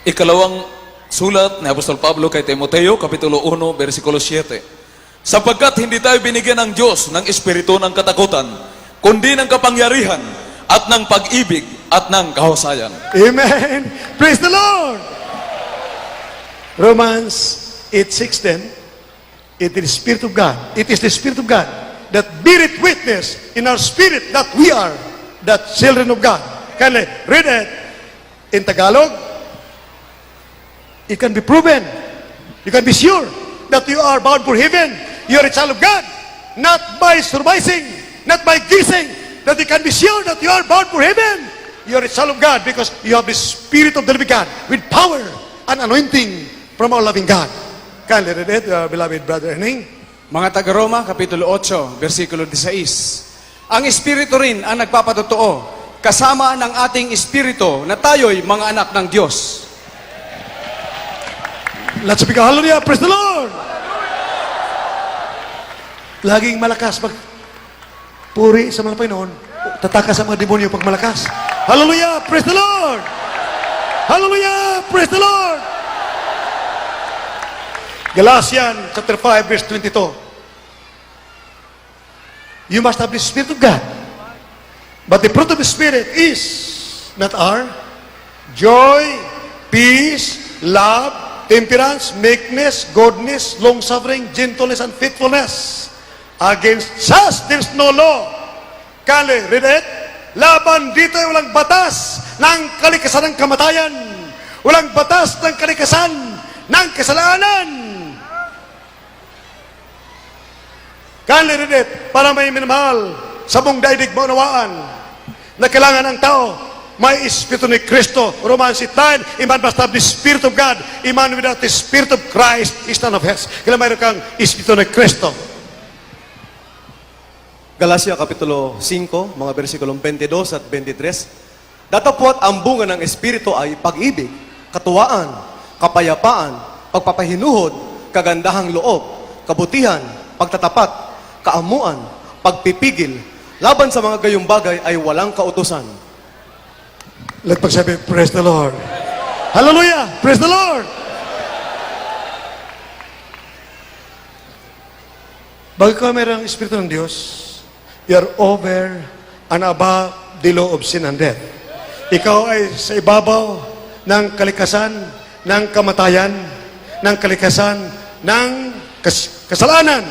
Ikalawang sulat ni Apostol Pablo kay Timoteo, Kapitulo 1, versikulo 7. Sapagkat hindi tayo binigyan ng Diyos ng espiritu ng katakutan, kundi ng kapangyarihan at ng pag-ibig at ng kahusayan. Amen. Praise the Lord. Romans 8:6-10. It is the Spirit of God. It is the Spirit of God that beareth witness in our spirit that we are the children of God. Can I read it in Tagalog? It can be proven. You can be sure that you are bound for heaven. You are a child of God. Not by surmising, not by guessing, that you can be sure that you are bound for heaven. You are a child of God because you have the Spirit of the living God with power and anointing from our loving God. Can you read it, beloved brother Henning? Mga taga-Roma, Kapitulo 8, versikulo 16. Ang Espiritu rin ang nagpapatotoo, kasama ng ating Espiritu na tayo'y mga anak ng Diyos. Let's speak hallelujah. Praise the Lord. Laging malakas pag puri sa mga Panginoon, tatakas sa mga demonyo pag malakas. Hallelujah. Praise the Lord. Hallelujah. Praise the Lord. Galatians chapter 5 verse 22. You must have the Spirit of God. But the fruit of the Spirit is not our joy, peace, love, temperance, meekness, goodness, long-suffering, gentleness, and faithfulness. Against such, there's no law. Kali, read it. Laban dito ay walang batas ng kalikasan ng kamatayan. Walang batas ng kalikasan ng kasalanan. Kali, read it. Para may minamahal sa buong daigdig maunawaan na kailangan ng tao may Espiritu ni Kristo. Romans 8:9, a man must have the Spirit of God. A man without the Spirit of Christ is none of his. Kailangan mayroon kang Espiritu ni Kristo. Galacia Kapitulo 5, mga versikulong 22 at 23. Datapwat ang bunga ng Espiritu ay pag-ibig, katuwaan, kapayapaan, pagpapahinuhod, kagandahang loob, kabutihan, pagtatapat, kaamuan, pagpipigil. Laban sa mga gayong bagay ay walang kautusan. Let pagsabi, praise the Lord. Hallelujah! Praise the Lord! Bago ka mayroong Espiritu ng Diyos, you are over and above the law of sin and death. Ikaw ay sa ibabaw ng kalikasan, ng kamatayan, ng kalikasan, ng kasalanan.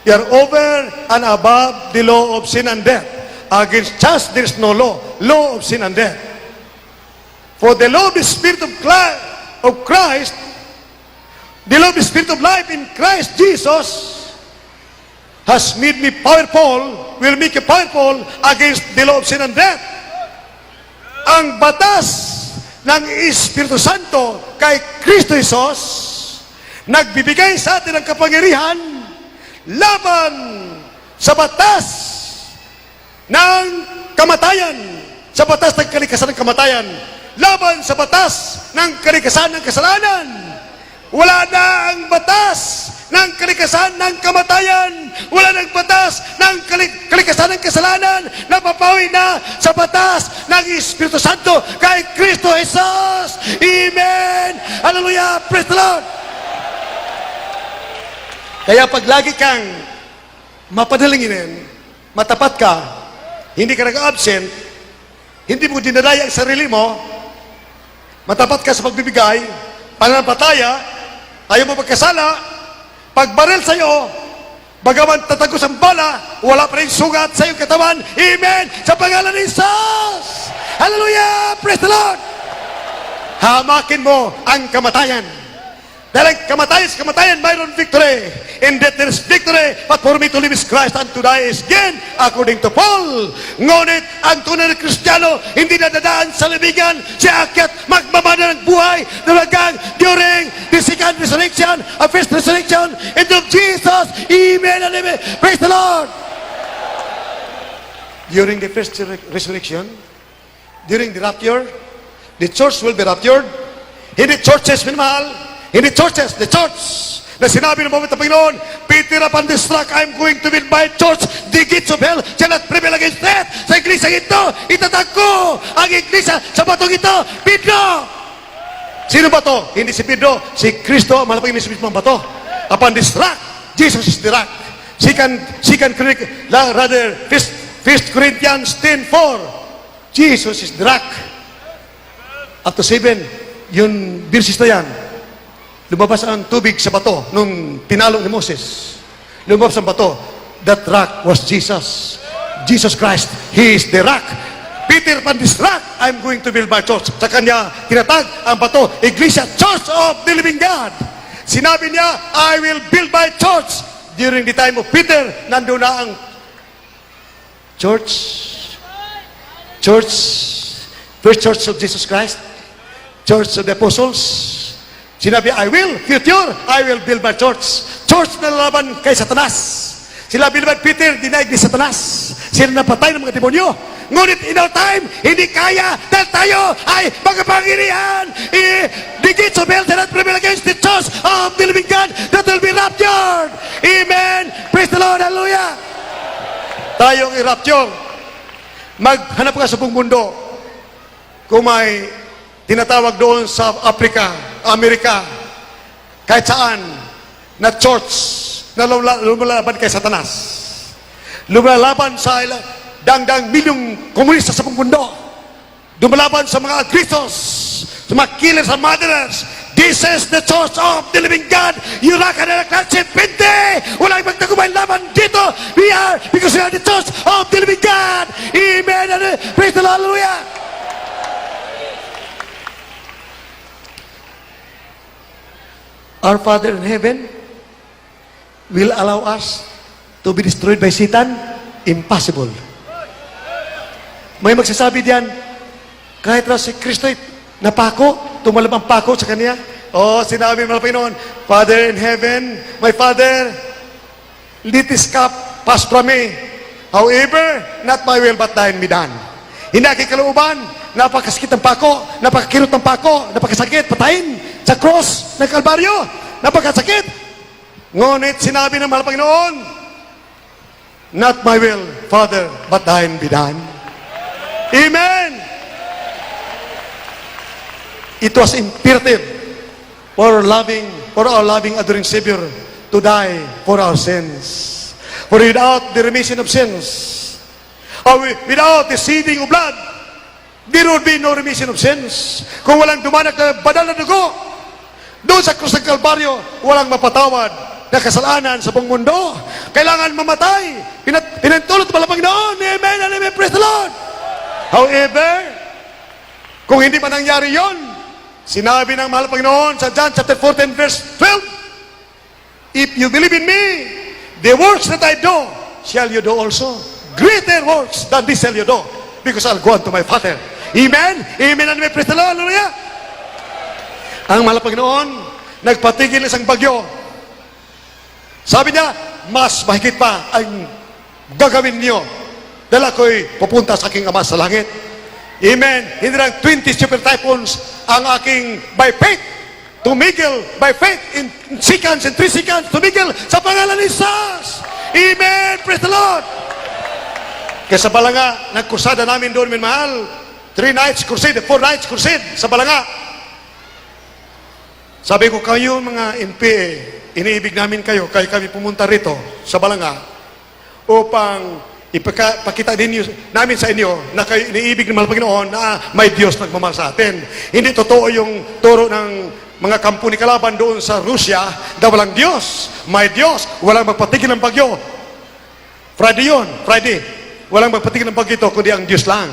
You are over and above the law of sin and death. Against just there is no law. Law of sin and death. For the law of the Spirit of Christ, the law of the Spirit of life in Christ Jesus has made me powerful, will make you powerful against the law of sin and death. Ang batas ng Espiritu Santo kay Kristo Jesus nagbibigay sa atin ng kapangyarihan laban sa batas ng kamatayan, sa batas ng kalikasan ng kamatayan, laban sa batas ng kalikasan ng kasalanan. Wala na ang batas ng kalikasan ng kamatayan. Wala na ang batas ng kalikasan ng kasalanan. Napapawi na sa batas ng Espiritu Santo kay Kristo Jesus. Amen! Hallelujah! Praise the Lord! Kaya pag lagi kang mapadalinginin, matapat ka, hindi ka nag-absent, hindi mo dinadaya ang sarili mo, matapat ka sa pagbibigay, pananampalataya, ayaw mo magkasala, pagbaril sa'yo, bagaman tatagos ang bala, wala pa rin sugat sa iyong katawan. Amen! Sa pangalan ni Jesus! Hallelujah! Praise the Lord! Hamakin mo ang kamatayan. Dahil ang kamatayan, mayroon victory. In death there is victory, but for me to live is Christ and to die is gain, according to Paul. Ngunit ang tunay na Kristiyano, hindi nadadaan sa libigan, siya akyat magmamana ng buhay na wagang during the second resurrection, a first resurrection, in the name of Jesus. Amen and amen. Praise the Lord. During the first resurrection, during the rapture, the church will be raptured. Hindi churches, minamahal. Hindi churches, the church. Na sinabi ng mga Panginoon, Peter, upon this rock, I'm going to build my church. The gates of hell shall not prevail against that. Sa iglesia ito, itatag ko ang iglesia sa batong ito. Pedro! Sino ba to? Hindi si Pedro, si Kristo, malapagin ni mismo ang bato. Upon this rock, Jesus is the rock. First Corinthians 10:4, Jesus is the rock. Up to 7, yung verses na yan, lumabas ang tubig sa bato nung tinalo ni Moses. Lumabas ang bato. That rock was Jesus. Jesus Christ. He is the rock. Peter, upon this rock, I'm going to build my church. Sa kanya, tinatag ang bato, Iglesia, Church of the Living God. Sinabi niya, I will build my church. During the time of Peter, nandun na ang church, First Church of Jesus Christ, Church of the Apostles. Sinabi, I will build my church. Church na lalaban kay Satanas. Sila naman, Peter, dinaig ni Satanas. Sila napatay ng mga demonyo. Ngunit in our time, hindi kaya dahil tayo ay magapangyarihan. The gates of hell shall not prevail against the church of the living God that will be raptured. Amen. Praise the Lord. Hallelujah. Tayong i-rapture. Maghanap ka sa buong mundo. Kung may tinatawag doon sa Africa, Amerika, kahit saan, na church na lumalaban kay Satanas. Lumalaban sa dangdang milyong komunista sa buong mundo. Lumalaban sa mga agrisos, sa mga killers, sa murderers. This is the church of the living God. Yurakan na klase 20. Walang magtagumay laban dito. Because we are the church of the living God. Amen. Praise the Lord. Hallelujah. Our Father in heaven will allow us to be destroyed by Satan? Impossible. May magsasabi diyan, kahit raw si Kristo napako, tumalab ang pako sa kanya. Sinabi ng Panginoon, Father in heaven, my Father, let this cup pass from me. However, not my will but thine be done. Hindi aking kalooban, napakasakit ng pako, napakakirot ng pako, napakasakit, patayin sa cross ng Kalbaryo, napakasakit. Ngunit sinabi ng mahal Panginoon, not my will, Father, but thine be done. Amen. It was imperative for our loving, adoring Savior to die for our sins. For without the remission of sins, or without the shedding of blood, there would be no remission of sins. Kung walang dumanak na banal na dugo, doon sa krus ng Kalbaryo, walang mapatawad na kasalanan sa buong mundo. Kailangan mamatay. Pinantulot ng Panginoon. Amen and amen. Praise the Lord. However, kung hindi pa nangyari yon, sinabi ng mahal Panginoon sa John chapter 14 verse 12, if you believe in me, the works that I do, shall you do also. Greater works than this shall you do, because I'll go unto my Father. Amen? Amen and amen. Praise the Lord. Hallelujah. Ang mahal Panginoon, nagpatigil isang bagyo. Sabi niya, mas mahigit pa ang gagawin niyo dahil ako'y pupunta sa aking Ama sa langit. Amen. Hindi lang 20 super typhoons ang aking by faith, tumigil by faith in seconds, in 3 seconds, tumigil sa pangalan ni Jesus. Amen. Praise the Lord. Kaya sa Balanga, nagkursada namin doon, minmahal. 3 nights crusade, 4 nights crusade sa Balanga. Sabi ko, kayo mga NPA, iniibig namin kayo, kaya kami pumunta rito sa Balanga upang ipakita din namin sa inyo na kayo iniibig ng Panginoon na may Diyos nagmamahal sa atin. Hindi totoo yung turo ng mga kampo ni kalaban doon sa Russia na walang Diyos. May Diyos, walang magpatigil ng bagyo. Friday. Walang magpatigil ng bagyo ito, kundi ang Diyos lang.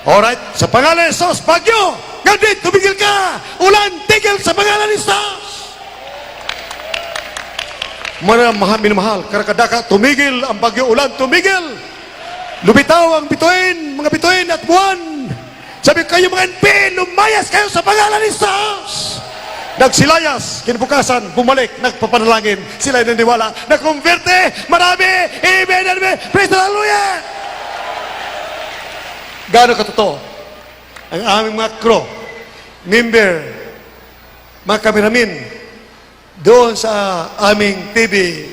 Alright? Sa pangalan ni Jesus, bagyo! Gandit, tumigil ka! Ulan, tigil sa pangalan ni Jesus! Minamahal, karakadaka, tumigil ang bagyo, ulan, tumigil! Lumitaw ang bituin, mga bituin at buwan! Sabi kayo mga NP, lumayas kayo sa pangalan ni Jesus! Nagsilayas, kinabukasan, bumalik, nagpapanalangin, sila ay naniwala, nakonverte, marami, amen, amen, praise the hallelujah! Gano'ng katotoo ang aming mga crew, member mga kameramin, doon sa aming TV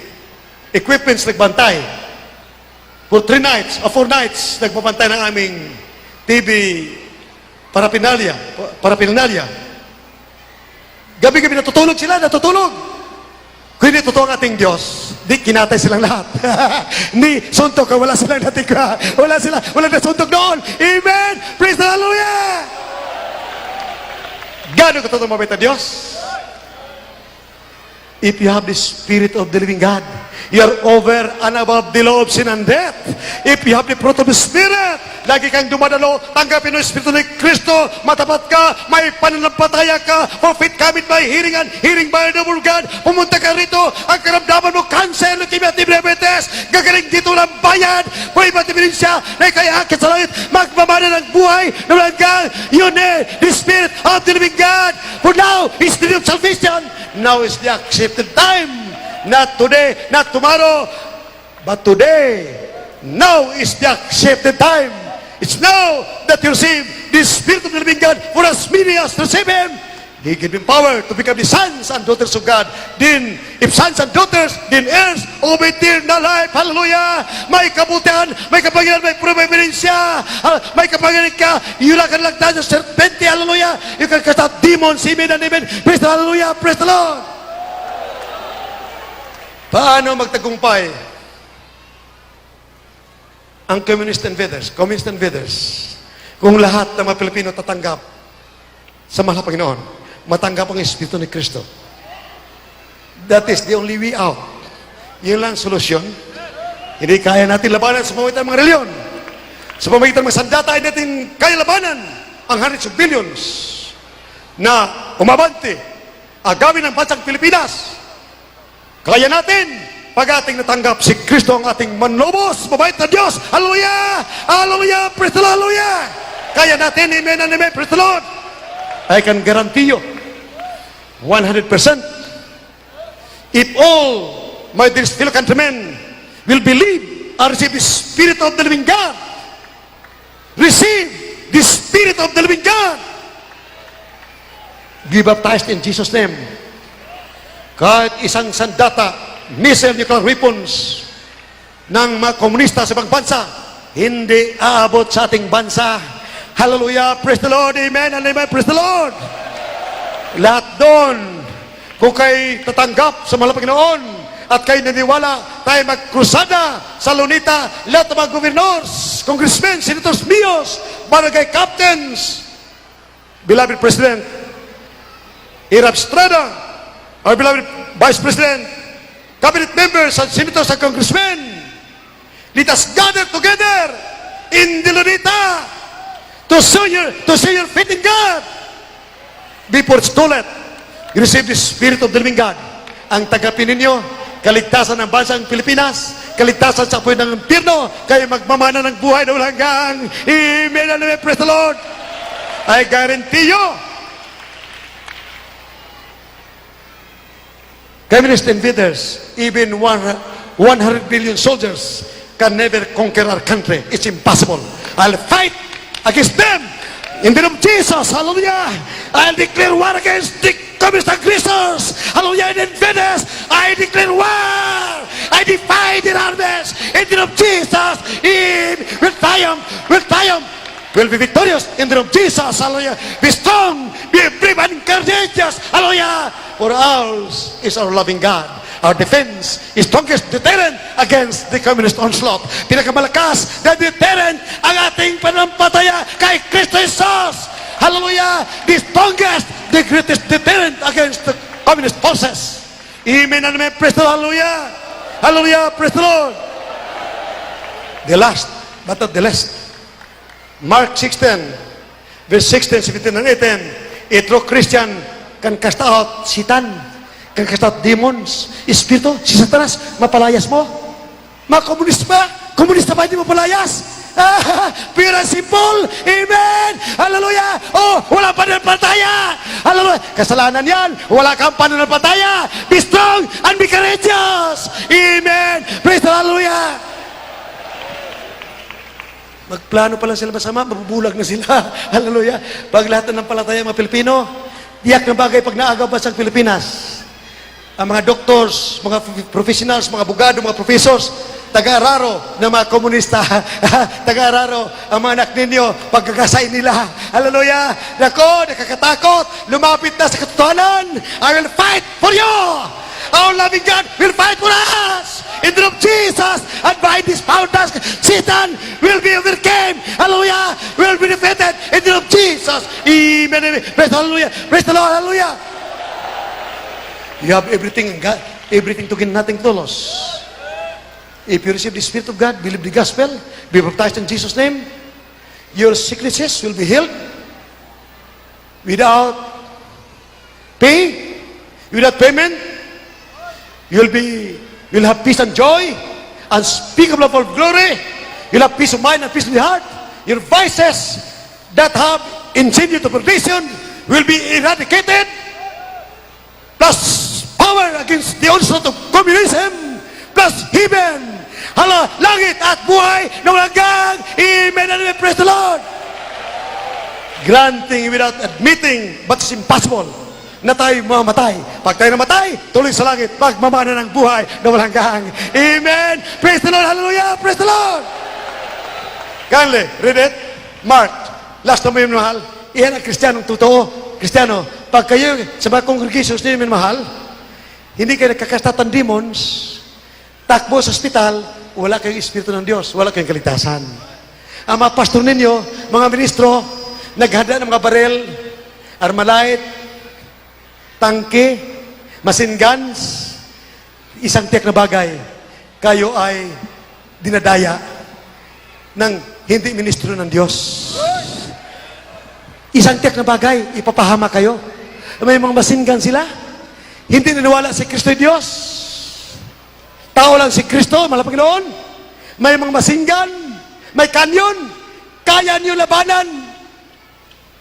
equipments nagbantay. For 3 nights, o 4 nights, nagbabantay ng aming TV paraphernalia. Gabi-gabi natutulog sila, natutulog. Kung hindi totoo ang ating Diyos, di kinatay silang lahat. Ni suntok, wala silang natikwa. Wala na suntok doon. Amen! Praise the Hallelujah! Gano'n ka totoo mabait na Diyos? If you have the Spirit of the living God, you are over and above the law of sin and death. If you have the fruit of the Spirit, lagi kang dumadalo, tanggapin mo yung Espiritu ni Kristo, matapat ka, may pananampalataya ka, for faith cometh by hearing and hearing by the word of God. Pumunta ka rito, ang karamdaman mo, cancer, leukemia, diabetes, gagaling dito ng bayan, kung iba't ibig siya, na kaya akit sa langit, magmamana ng buhay, na walang God, you need the Spirit of the living God. For now, is the day of salvation. Now is the accepted time. Not today, not tomorrow, but today. Now is the accepted time. It's now that you receive the Spirit of the living God. For as many as receive Him, He gave him power to become the sons and daughters of God. Then, if sons and daughters, then heirs of eternal life. Hallelujah! May kabutihan, may kapangyarihan, may providensya, may kapangyarihan ka. Yula ka lang tayo sa serpente. Hallelujah! You can cast out demons. Amen and amen. Praise the Hallelujah. Praise the Lord. Paano magtagumpay ang communist invaders, kung lahat ng mga Pilipino tatanggap sa mahal na Panginoon, matanggap ang Espiritu ni Kristo? That is the only way out. Yun lang solusyon. Hindi kaya natin labanan sa pamamagitan ng mga reliyon. Sa pamamagitan ng mga sandata, hindi natin kaya labanan ang hundreds of billions na umabante agawin ng bansang Pilipinas. Kaya natin pag ating natanggap si Kristo ang ating manlobos, mabait na Diyos. Hallelujah! Hallelujah! Praise the Lord! Hallelujah! Kaya natin, amen and amen. Praise the Lord! I can guarantee you 100%, if all my dear fellow countrymen will believe and receive the Spirit of the living God, receive the Spirit of the living God, be baptized in Jesus' name. Kahit isang sandata, missile nuclear weapons ng mga komunista sa ibang bansa, hindi aabot sa ating bansa. Hallelujah, praise the Lord, amen and amen, praise the Lord. Lahat doon, kung kayo tatanggap sa mahal na Panginoon at kayo naniwala, tayo magkrusada sa Lunita, lahat ng mga governors, congressmen, senators, mayors, barangay captains, beloved President Irap Estrada, our beloved Vice President, cabinet members and senators and congressmen, let us gather together in the Lunita to show your faith in God. Before it's too late, you receive the Spirit of the living God. Ang tagapin ninyo, kaligtasan ng bansang Pilipinas, kaligtasan sa apoy ng impyerno, kayo magmamana ng buhay na walang hanggan. Amen and amen, praise the Lord. I guarantee you, communist invaders, even 100 billion soldiers can never conquer our country. It's impossible. I'll fight against them in the name of Jesus. Hallelujah. I'll declare war against the communist aggressors. Hallelujah. In invaders, I declare war. I defy their armies in the name of Jesus. Will triumph. Will triumph. Will be victorious in the name of Jesus. Hallelujah. Be strong. Be brave and courageous. Hallelujah. For ours is our loving God. Our defense is strongest deterrent against the communist onslaught. Pinakamalakas na deterrent ang ating panampalataya kay Kristo Jesus. Hallelujah! The strongest, the greatest deterrent against the communist forces. Amen and amen. Praise the Lord. Hallelujah! Hallelujah! Praise the Lord! The last, but not the least. Mark 16, verse 16, 17, and 18. A true Christian can cast out Satan, can cast out demons, espiritu, si Satanas, mapalayas mo. Mga komunista ba hindi mapalayas? Pure and simple, amen, hallelujah. Oh, wala pananampalataya, hallelujah. Kasalanan yan, wala kang pananampalataya. Be strong and be courageous, amen, praise the hallelujah. Magplano pa lang sila masama, mabubulag na sila, hallelujah. Pag lahat ng palataya mga Pilipino, Tiyak na bagay pag naagaw ba sa Pilipinas. Ang mga doctors, mga professionals, mga abogado, mga professors, taga-araro ng mga komunista, taga-araro ang mga anak ninyo, pagkakasay nila. Hallelujah! Nako, nakakatakot, lumapit na sa katotohanan. I will fight for you! Our loving God will fight for us! In the name of Jesus, and by this power task, Satan will be overcome. Hallelujah! Will be defeated in the name of Jesus. Amen. Praise the Hallelujah. Praise the Lord. Hallelujah. You have everything in God, everything to gain, nothing to lose. If you receive the Spirit of God, believe the gospel, be baptized in Jesus' name, your sicknesses will be healed without pay, without payment. You'll have peace and joy, unspeakable of glory. You'll have peace of mind and peace in the heart. Your vices that have enchained you to perdition will be eradicated. Plus power against the onslaught of communism. Plus heaven. Hala, langit at buhay na walang hanggan. Amen and amen. Praise the Lord. Granting without admitting, but it's impossible na tayo mamatay. Pag tayo namatay, tuloy sa langit. Pagmamana ng buhay na walang hanggan. Amen. Praise the Lord. Hallelujah. Praise the Lord. Kindly, read it. Mark. Last na mo yung mahal. Iyan ang Kristiyanong totoo. Kristiyano, pag kayo sa mga congregations ninyo yung mahal, hindi kayo nakakastatan demons, takbo sa ospital, wala kayong Espiritu ng Diyos, wala kayong kaligtasan. Ang mga pastor ninyo, mga ministro, naghanda ng mga barel, armalite, tangke, machine guns, isang tiyak na bagay, kayo ay dinadaya ng hindi ministro ng Diyos. Isang tiyak na bagay, ipapahama kayo. May mga machine gun sila, hindi naniwala si Kristo ay Diyos. Tao lang si Kristo, mahal na Panginoon. May mga machine gun, may kanyon, kaya niyo labanan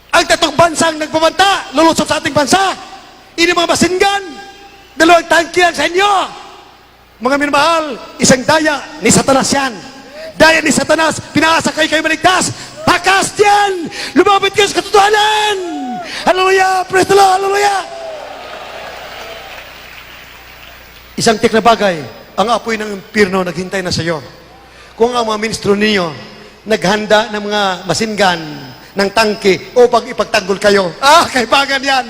ang tatong bansang nagpabanta, lulusot sa ating bansa. Ini mga machine gun, dalawang tangke lang sa inyo. Mga minamahal, isang daya ni Satanas yan. Daya ni Satanas, pinaasa kayo maligtas. Takas yan! Lumapit kayo sa katotohanan! Hallelujah! Praise the Lord! Hallelujah! Isang tiyak na bagay, ang apoy ng impyerno naghintay na sa iyo. Kung ang mga ministro ninyo naghanda ng mga machine gun, ng tangke, upang ipagtanggol kayo. Kaibagan yan!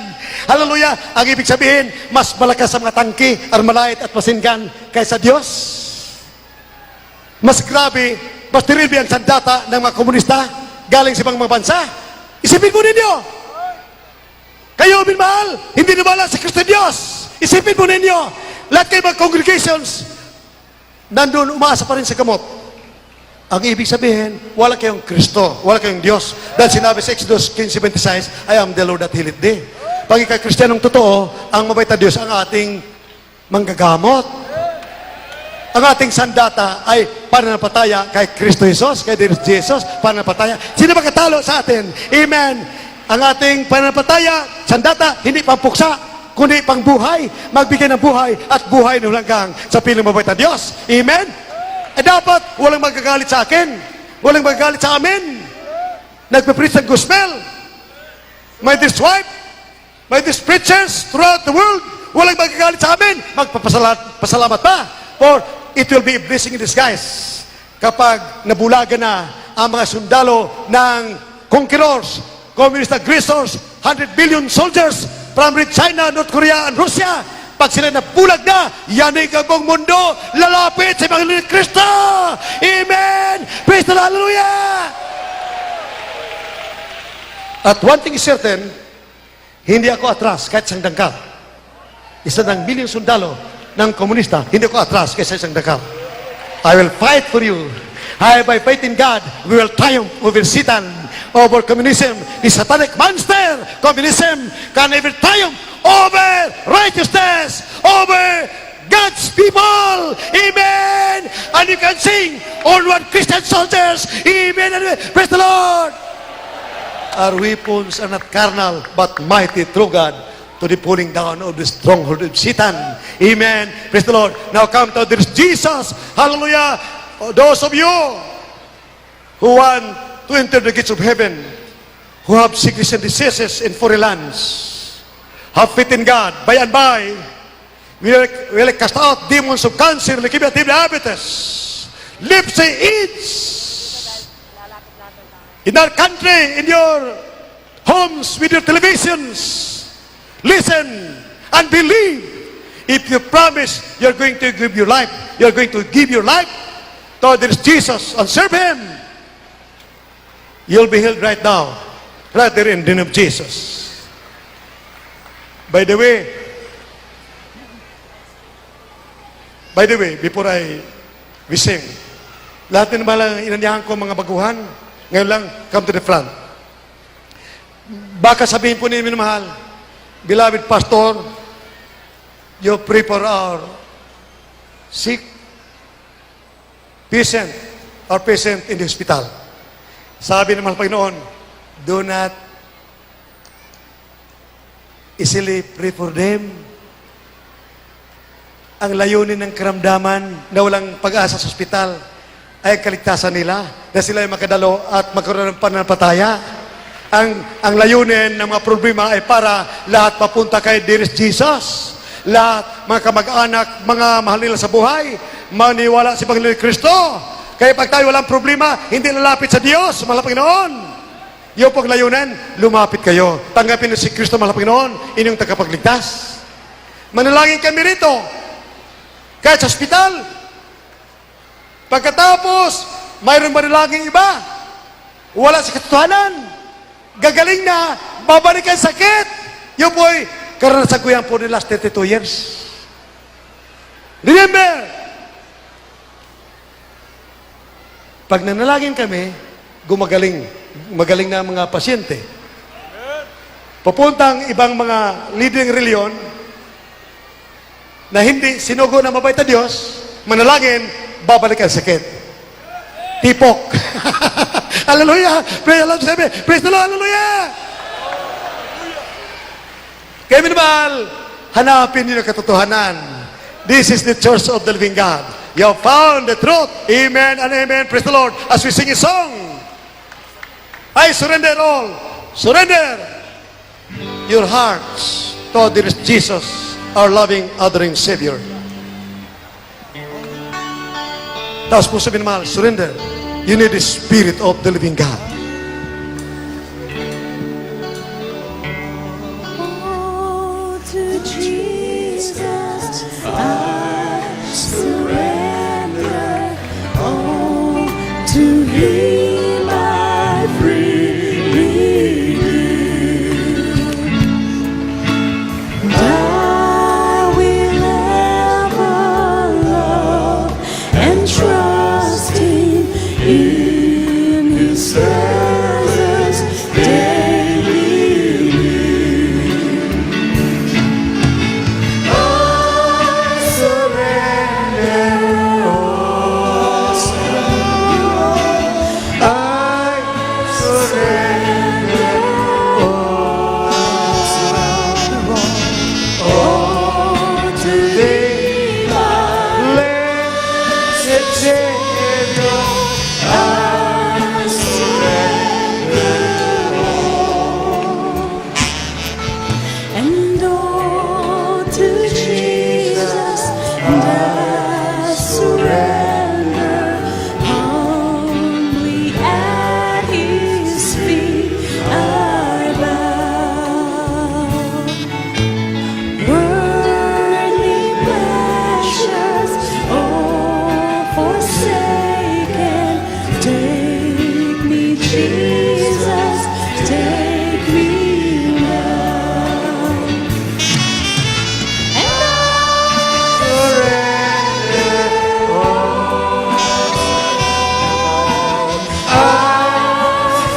Hallelujah! Ang ibig sabihin, mas malakas sa mga tangke, armalite at machine gun kaysa Diyos. Mas grabe, mas terrible ang sandata ng mga komunista galing sa ibang mga bansa. Isipin mo ninyo, kayo minmahal, hindi nawala sa Kristo Diyos. Isipin mo ninyo, lahat kayo mga congregations, nandun umaasa pa rin sa gamot. Ang ibig sabihin, wala kayong Kristo, wala kayong Diyos. Dahil sinabi sa Exodus 15:26, I am the Lord that healeth thee. Pag ikay Kristiyanong totoo, ang mabait na Diyos ang ating manggagamot. Ang ating sandata ay pananampataya kay Kristo Jesus, kay Jesus, pananampataya. Sino ba katalo sa atin? Amen. Ang ating pananampataya, sandata, hindi pampuksa, kundi pangbuhay. Magbigay ng buhay at buhay ng hanggang sa piling mabait na Diyos. Amen. Dapat walang magagalit sa akin. Walang magagalit sa amin. Nagpe-preach ng gospel. May this wife, may these preachers throughout the world. Walang magagalit sa amin. Magpapasalamat pa. For it will be a blessing in disguise kapag nabulagan na ang mga sundalo ng conquerors, communist aggressors, 100 billion soldiers from China, North Korea, and Russia. Pag sila nabulag na, yanig ang buong mundo, lalapit sa Panginoon ni Kristo. Amen! Praise the Lord! Hallelujah! At one thing is certain, hindi ako atras kahit isang dangkal. Isa ng bilyong sundalo ng komunista, hindi ko atras kaysa isang dangkal. I will fight for you. By faith in God, we will triumph over Satan, over communism. The satanic monster, communism, can never triumph over righteousness, over God's people. Amen. And you can sing, all one Christian soldiers. Amen. Praise the Lord. Our weapons are not carnal, but mighty through God to the pulling down of the stronghold of Satan. Amen. Praise the Lord. Now come to this Jesus. Hallelujah. Those of you who want to enter the gates of heaven, who have sickness and diseases in foreign lands, have faith in God. By and by, we will cast out demons of cancer, leukemia, diabetes, leprosy, AIDS. In our country, in your homes, with your televisions, listen and believe. If you promise you're going to give your life, you're going to give your life to this Jesus and serve Him, you'll be healed right now, right there in the name of Jesus. By the way, before we sing, lahat din naman inanyahan ko mga baguhan, ngayon lang, come to the front. Baka sabihin po ninyo, mahal, beloved pastor, you pray for our sick patient in the hospital. Sabi ng Panginoon, do not easily pray for them. Ang layunin ng karamdaman na walang pag-asa sa hospital ay kaligtasan nila na sila ay makadalo at magkaroon ng pananampalataya. Ang layunin ng mga problema ay para lahat papunta kay Dearest Jesus. Lahat, mga kamag-anak, mga mahal nila sa buhay, maniwala si Panginoon Kristo. Kaya pag tayo walang problema, hindi lalapit sa Diyos, mahal na Panginoon. Yung pong layunan, lumapit kayo. Tanggapin niyo si Kristo, mahal na Panginoon, inyong tagapagligtas. Manalangin kami rito. Kahit sa ospital. Pagkatapos, mayroon manalangin iba. Wala sa katotohanan. Gagaling na, babalik ang sakit. Yung po'y karanasan ko yan for the last 32 years. Remember, pag nanalangin kami, magaling na ang mga pasyente. Papuntang ibang mga leading reliyon na hindi sinugo na mabait na Diyos, manalangin, babalik ang sakit. Tipok. Hallelujah! Praise the Lord! Praise the Lord! Hallelujah! Kaya minamahal, hanapin niyo ang katotohanan. This is the church of the living God. You have found the truth. Amen and amen. Praise the Lord. As we sing a song, I surrender all. Surrender your hearts to dearest Jesus, our loving, adoring Savior. Tapos po sabihin naman, surrender. You need the Spirit of the living God. Oh, to Jesus I surrender. Oh, to Him I freely give. I will ever love and trust Him in His presence daily. I surrender all. I surrender all. All to Thee, my blessed Savior. I surrender all. And all to Jesus, and I surrender. Humbly at His feet I bow. Worldly pleasures all forsaken. Take me, Jesus, take me now. And I surrender all. I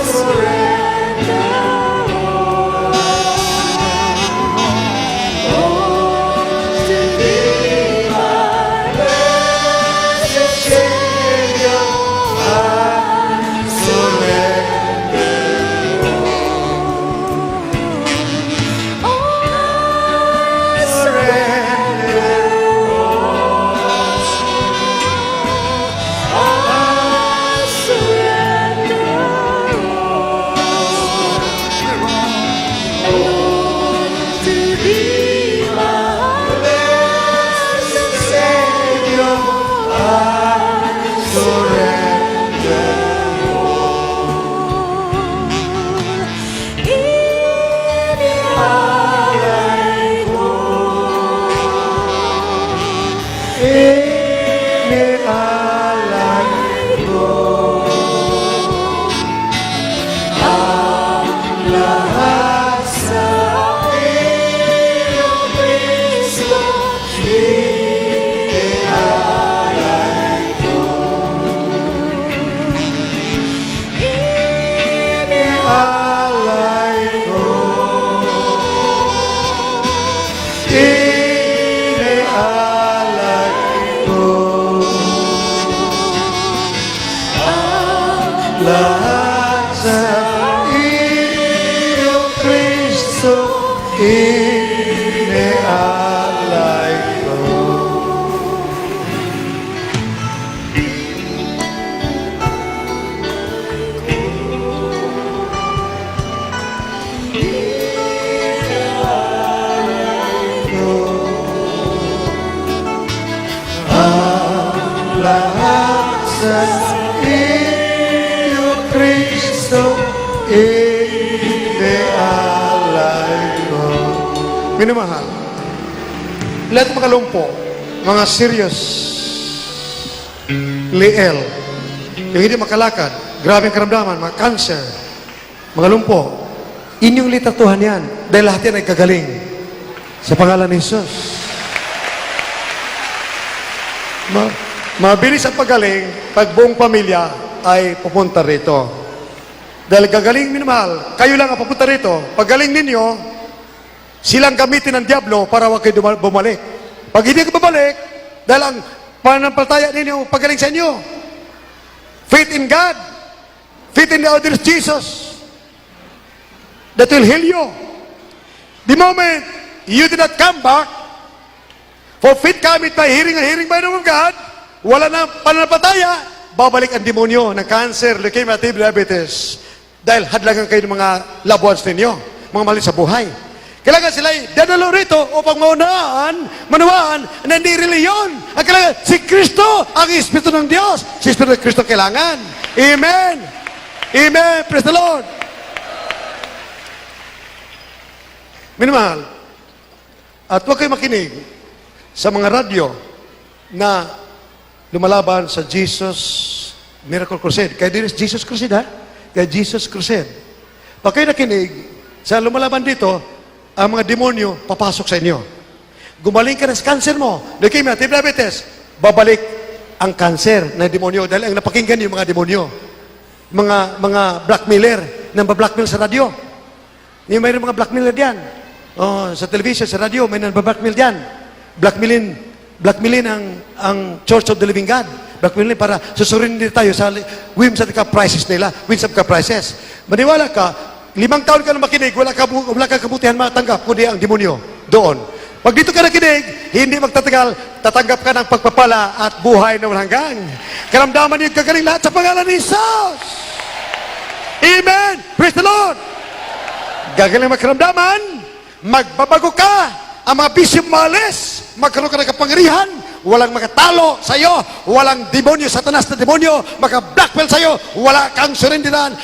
surrender all to Thee, my blessed Savior. I surrender all. I surrender all. I surrender all. To Thee, Inialay ko. Minamahal, lahat ng mga lumpo, mga serious, liel, yung hindi makalakad, grabing karamdaman, mga cancer, mga lumpo, inyong litatuhan yan dahil lahat yan ay gagaling sa pangalan ni Jesus. Mabilis ang pagaling pag buong pamilya ay pupunta rito. Dahil gagaling minamahal, kayo lang ang pupunta rito. Pagaling ninyo, silang gamitin ng diablo para huwag kayo bumalik. Pag hindi ka babalik, dahil ang pananampalataya ninyo pagaling sa inyo. Faith in God, faith in the Lord Jesus, that will heal you. The moment you did not come back, for faith cometh by hearing and hearing by the word of God, wala na pananampalataya, babalik ang demonyo ng cancer, leukemia, diabetes. Dahil hadlangan kayo ng mga loved ones ninyo, mga mahal sa buhay. Kailangan sila dadalo rito upang manawaan na hindi reliyon. Ang kailangan, si Kristo, ang Espiritu ng Diyos. Si Espiritu ng Kristo kailangan. Amen. Amen. Praise the Lord. Minamahal, at huwag kayo makinig sa mga radyo na lumalaban sa Jesus Miracle Crusade. Kaya din Jesus Crusade, ha? Kaya Jesus Crusade. Pag kayo nakinig sa lumalaban dito, ang mga demonyo papasok sa inyo. Gumaling ka na sa cancer mo, leukemia, diabetes, babalik ang cancer ng demonyo dahil ang napakinggan yung mga demonyo. Mga blackmailer na blackmail sa radyo. Yung mayroon mga blackmailer diyan. Oh, sa television, sa radyo, may nabablackmail diyan. Blackmailin ang Church of the Living God. Blackmailin para susurin nila tayo sa whims at prices nila. Whims at prices. Maniwala ka, 5 taon ka na makinig, wala ka kabutihan matanggap, kundi ang demonyo doon. Pag dito ka nakinig, hindi magtatagal, tatanggap ka ng pagpapala at buhay na walang hanggan. Karamdaman niyo gagaling lahat sa pangalan ni Jesus. Amen! Praise the Lord! Gagaling magkaramdaman, magbabago ka, ang mga bisyo malis, magkaroon ka ng kapangyarihan, walang makatalo sa iyo, walang demonyo, satanas na demonyo, maka-blackmail sa iyo, wala kang surindiran,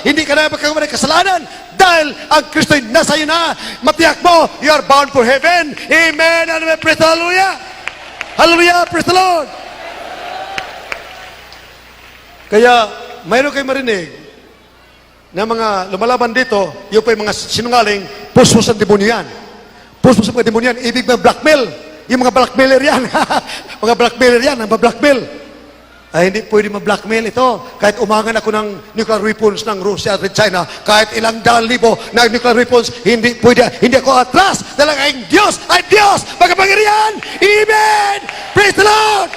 hindi ka na magkagawa ng kasalanan, dahil ang Kristo'y nasa iyo na, matiyak mo, you are bound for heaven. Amen, and praise the hallelujah. Hallelujah, praise the Lord. Kaya, mayroon kayo marinig na mga lumalaban dito, yung pa yung mga sinungaling, puspos ang demonyo yan. Puspos ang mga demonyo yan, ibig mga blackmail. Yung mga blackmailer yan. Mga blackmailer yan, ang blackmail. Ay, hindi pwede ma-blackmail ito. Kahit umangan ako ng nuclear weapons ng Russia at China, kahit ilang daan libo na nuclear weapons, hindi pwede, hindi ako atras. Dahil ang Diyos ay Diyos, magapangyarihan. Amen! Praise the Lord!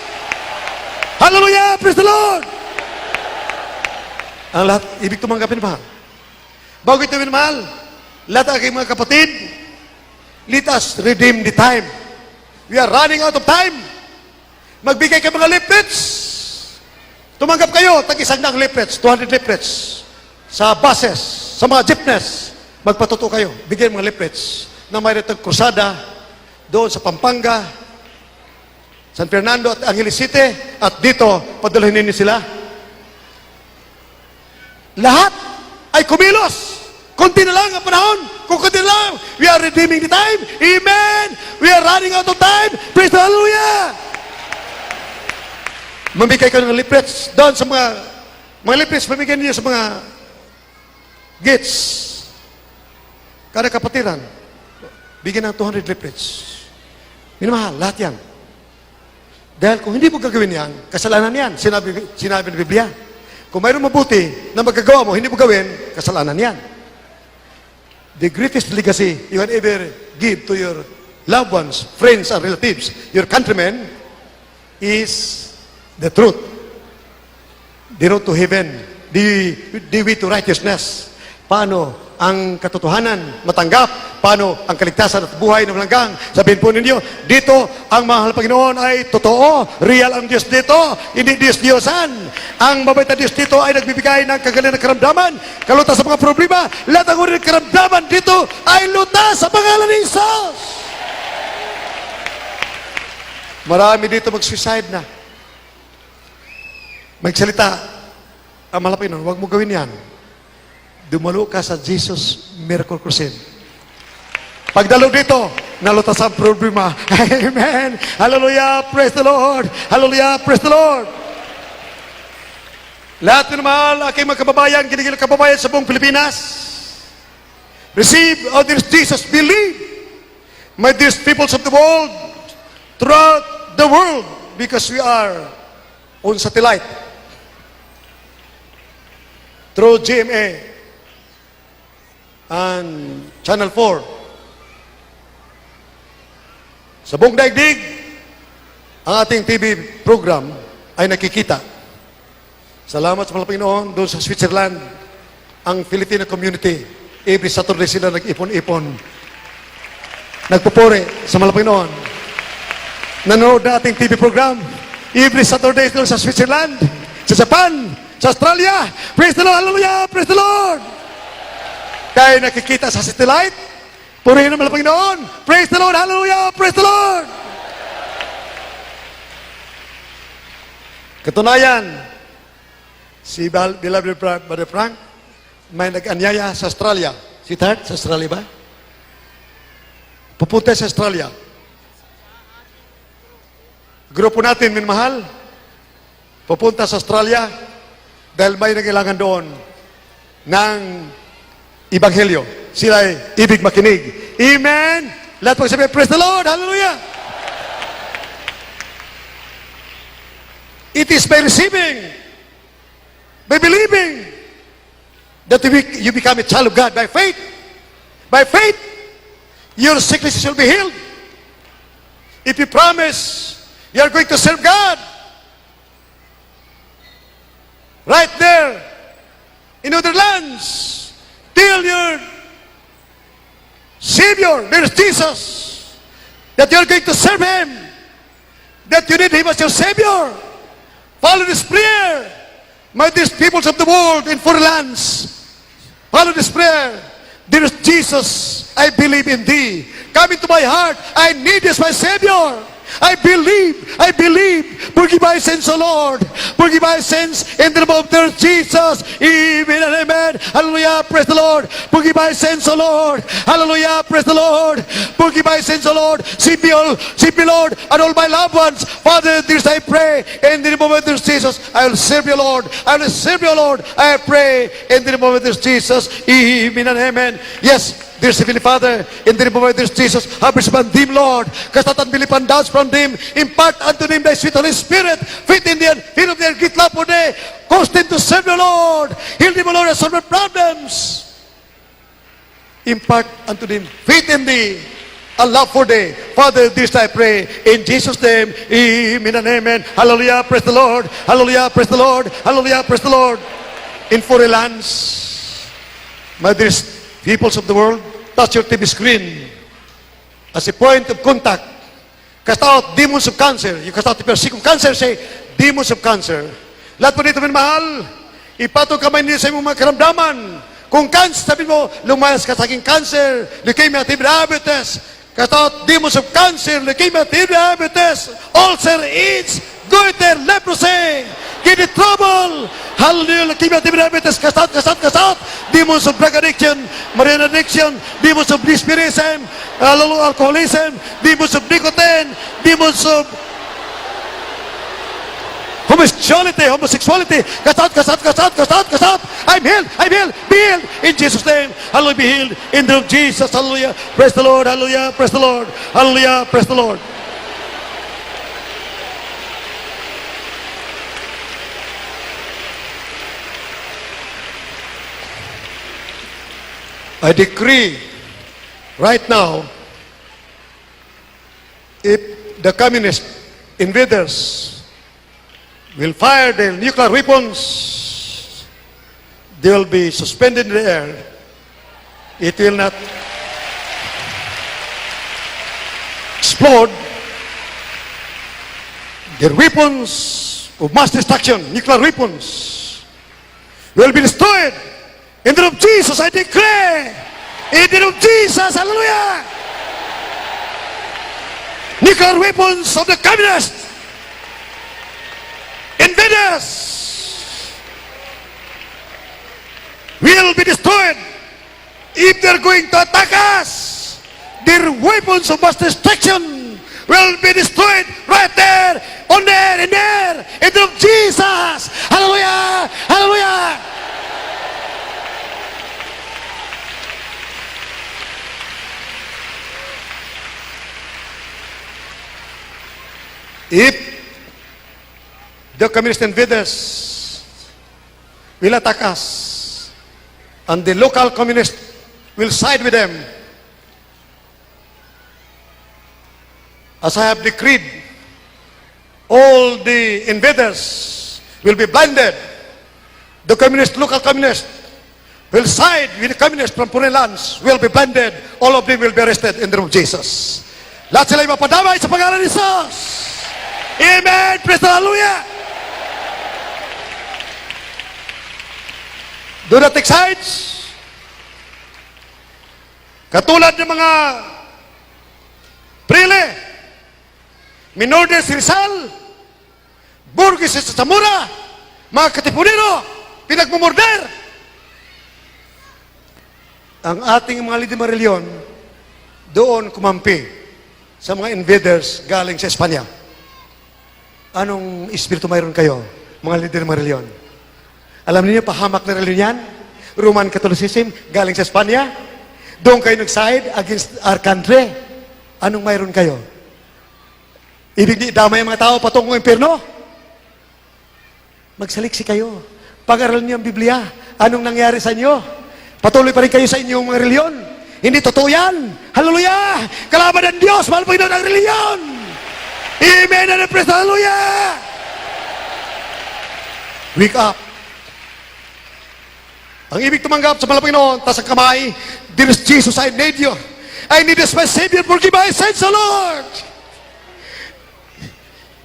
Hallelujah! Praise the Lord! Ang lahat, ibig tumanggapin mahal. Bago ito minamahal, lahat ang aking mga kapatid, let us redeem the time. We are running out of time. Magbigay kayo mga leaflets. Tumanggap kayo, tag-isang ng leaflets, 200 leaflets. Sa buses, sa mga jeepneys, magpatuto kayo. Bigyan mga leaflets na mayroon itong krusada doon sa Pampanga, San Fernando at Angeles City, at dito, padalhin ninyo sila. Lahat ay kumilos. Kunti na lang ang panahon. Kung kunti na lang, we are redeeming the time. Amen. We are running out of time. Praise the hallelujah. Mamigay ka ng leaflets doon sa mga leaflets, mamigay niyo sa mga gates. Kada kapatiran, bigyan ng 200 leaflets. Minamahal, lahat yan. Dahil kung hindi mo gagawin yan, kasalanan yan. Sinabi ng Biblia. Kung mayroong mabuti na magagawa mo, hindi mo gawin, kasalanan yan. The greatest legacy you can ever give to your loved ones, friends, and relatives, your countrymen, is the truth. The road to heaven, the way to righteousness. Paano ang katotohanan matanggap? Paano ang kaligtasan at buhay ng langgang? Sabihin po ninyo, dito ang mahal na Panginoon ay totoo. Real ang Diyos dito, hindi Diyos-Diyosan. Ang mabait na Diyos dito ay nagbibigay ng kagalingan ng karamdaman, kalutas sa mga problema. Lahat ng uri ng karamdaman dito ay lutas sa pangalan ni Jesus. Marami dito mag-suicide na. Magsalita, ang mahal na Panginoon, huwag mo gawin yan. dumalo ka sa Jesus Miracle Crusade. Pagdalo dito, nalutas ang problema. Amen. Hallelujah. Praise the Lord. Hallelujah. Praise the Lord. Lahat ng mahal, aking mga kababayan, kinikilang kababayan sa buong Pilipinas, receive of this Jesus, believe, my dear peoples of the world, throughout the world, because we are on satellite, through GMA and Channel 4. Sa buong daigdig, ang ating TV program ay nakikita. Salamat sa malaking Panginoon doon sa Switzerland, ang Filipino community. Every Saturday sila nag-ipon-ipon. Nagpupuri sa malaking Panginoon. Nanonood na ating TV program. Every Saturday doon sa Switzerland, sa Japan, sa Australia. Praise the Lord, hallelujah, praise the Lord. Kaya nakikita sa satellite, purihin ang malaking Panginoon. Praise the Lord, hallelujah, praise the Lord. Katunayan, si beloved Brother Frank, may nag-anyaya sa Australia. Si Tart, sa Australia ba? Pupunta sa Australia. Grupo natin, minmahal, pupunta sa Australia dahil may nangailangan doon ng Ebanghelyo. Sila ay ibig makinig. Amen! Lahat po sabihin, praise the Lord! Hallelujah! It is by receiving, by believing, that you become a child of God by faith. By faith, your sicknesses will be healed. If you promise, you are going to serve God. Right there, in other lands, till your Savior, there is Jesus, that you are going to serve Him, that you need Him as your Savior. Follow this prayer, my dear peoples of the world in foreign lands. Follow this prayer. Dear Jesus, I believe in Thee. Come into my heart. I need this, my Savior. I believe. Forgive my sins, O Lord. Forgive my sins in the name of their Jesus. Amen and amen. Hallelujah. Praise the Lord. Forgive my sins, O Lord. Hallelujah. Praise the Lord. Forgive my sins, O Lord. Save me, Lord, and all my loved ones. Father, this I pray in the name of their Jesus. I will serve you, Lord. I will serve you, Lord. I pray in the name of their Jesus. Amen and amen. Yes. Dear Heavenly Father, in the name of this Jesus, have mercy upon them, Lord. Kasatan bilipan dance from them. Impart unto them thy sweet Holy Spirit. Fit in them, fit of their great love for thee. Cause them to serve the Lord. Heal them, O Lord, and solve their problems. Impart unto them faith in thee, a love for thee. Father, this I pray in Jesus' name. Amen and amen. Hallelujah, praise the Lord. Hallelujah, praise the Lord. Hallelujah, praise the Lord. In foreign lands, my dear peoples of the world, touch your TV screen as a point of contact. Cast out demons of cancer. You cast out if you're sick of cancer, say, demons of cancer. Lahat po dito, minamahal, ipatong kamay niyo sa imong mga karamdaman. Kung cancer, sabi mo, lumayas ka sa aking cancer, leukemia, diabetes. Cast out demons of cancer, leukemia, diabetes, ulcer, AIDS, goiter, leprosy, kidney trouble, hallelujah, leukemia, diabetes, cast out, cast out, cast out. Demons of drug addiction, marijuana addiction, demons of lesbianism, alcoholism, demons of nicotine, demons of homosexuality, cast out, cast out, cast out, cast out, cast out. I'm healed, be healed in Jesus' name. Hallelujah, be healed in the name of Jesus. Hallelujah, praise the Lord, hallelujah, praise the Lord, hallelujah, praise the Lord. I decree right now, if the communist invaders will fire their nuclear weapons, they will be suspended in the air. It will not explode. Their weapons of mass destruction, nuclear weapons, will be destroyed. In the name of Jesus, I declare, in the name of Jesus, hallelujah, nuclear weapons of the communists, invaders, will be destroyed. If they're going to attack us, their weapons of mass destruction will be destroyed right there, on there, in there, in the name of Jesus. Hallelujah! Hallelujah! If the communist invaders will attack us, and the local communists will side with them, as I have decreed, all the invaders will be blinded. The communist, local communists, will side with the communists from foreign lands, will be blinded. All of them will be arrested in the name of Jesus. Lahat sila mapadamay sa pangalan ni Jesus. Amen. Praise the Hallelujah. Do not take sides. Katulad ng mga Prile, Minores Rizal, Burgess sa Zamora, mga Katipunero, pinagmumorder. Ang ating mga lider reliyon doon kumampi sa mga invaders galing sa Espanya. Anong espiritu mayroon kayo, mga lider reliyon? Alam niyo, pahamak na reliyon yan? Roman Catholicism galing sa Espanya? Doon kayo nag-side against our country? Anong mayroon kayo? Ibig damay ang mga tao patungong impyerno? Magsaliksi kayo. Pag-aralan niyo ang Biblia. Anong nangyari sa inyo? Patuloy pa rin kayo sa inyong mga reliyon. Hindi totoo yan. Hallelujah! Kalaban ng Diyos, mahal Panginoon ang reliyon. Amen and praise the Hallelujah! Wake up. Ang ibig tumanggap sa mahal Panginoon, taas ang kamay, Dear Jesus, I need you. I need this my Savior. Forgive my sins, O Lord.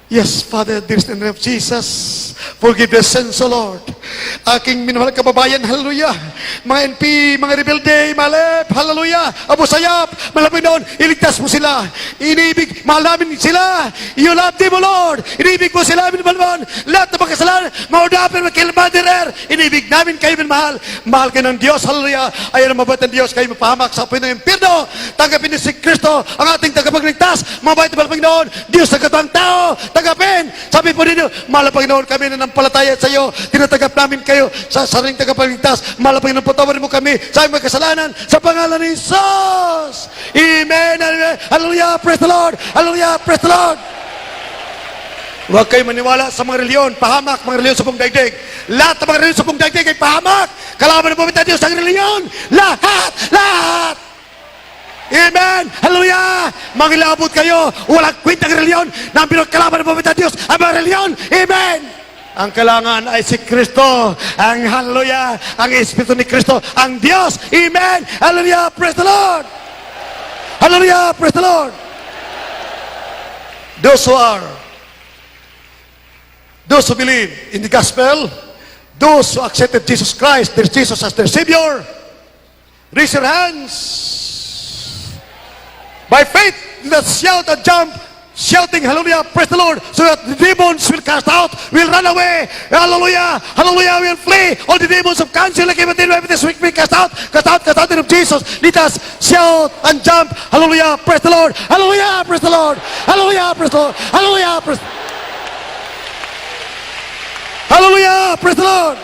Yes, Father, dear in the name of Jesus, forgive the sins, O Lord. Aking minamahal kababayan, hallelujah. Mga NP, mga rebelde, malep, hallelujah. Abu Sayyaf, malapit noon, iligtas mo sila. Inibig, mahal namin sila. You love them, O Lord. Inibig mo sila, minamahal. Lahat ng mga kasalanan, maudapin, magkilmadirer. Inibig namin kayo, minamahal. Mahal kayo ng Diyos, hallelujah. Ayan ang mabait ng Diyos, kayo mapahamak sa apoy ng impyerno. Tanggapin niyo si Kristo, ang ating tagapagligtas. Mabait na Panginoon, Diyos na katawang tao. Tagapin. Sabi po ninyo, mahal na Panginoon, kami na nampalataya sa iyo. Tinatagap namin kayo sa sariling tagapagligtas. Mahal na Panginoon, patawarin mo kami sa aming kasalanan sa pangalan ni Jesus. Amen. Amen. Hallelujah. Praise the Lord. Hallelujah. Praise the Lord. Huwag kayo maniwala sa mga reliyon. Pahamak mga reliyon sa buong daigdig. Lahat ng mga reliyon sa buong daigdig ay pahamak. Kalaban ng pamita Diyos ang reliyon. Lahat. Lahat. Amen! Hallelujah! Mangilabot kayo, walang kwintang reliyon na pinagkalaban ng pamita Diyos ang mga reliyon. Amen! Ang kailangan ay si Kristo. Ang hallelujah, ang Espiritu ni Kristo, ang Diyos. Amen! Hallelujah! Praise the Lord! Hallelujah! Praise the Lord! Those who believe in the gospel, those who accepted Jesus Christ, their Jesus as their Savior, raise your hands. By faith, let's shout and jump, shouting, hallelujah, praise the Lord, so that the demons will cast out, will run away, hallelujah, hallelujah, will flee, all the demons of cancer, like everything this week, be cast out, in the name of Jesus. Let us shout and jump, hallelujah, praise the Lord, hallelujah, praise the Lord, hallelujah, praise the Lord, hallelujah, praise hallelujah, praise the Lord,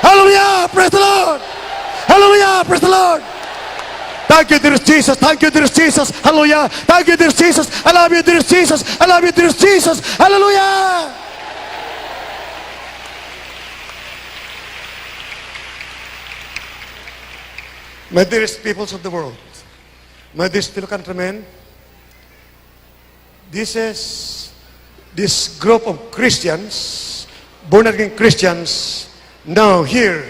hallelujah, praise the Lord, hallelujah, praise the Lord. Thank you, dear Jesus. Thank you, dear Jesus. Hallelujah. Thank you, dear Jesus. I love you, dear Jesus. I love you, dear Jesus. Hallelujah. My dearest peoples of the world, my dearest fellow countrymen, this group of Christians, born again Christians, now here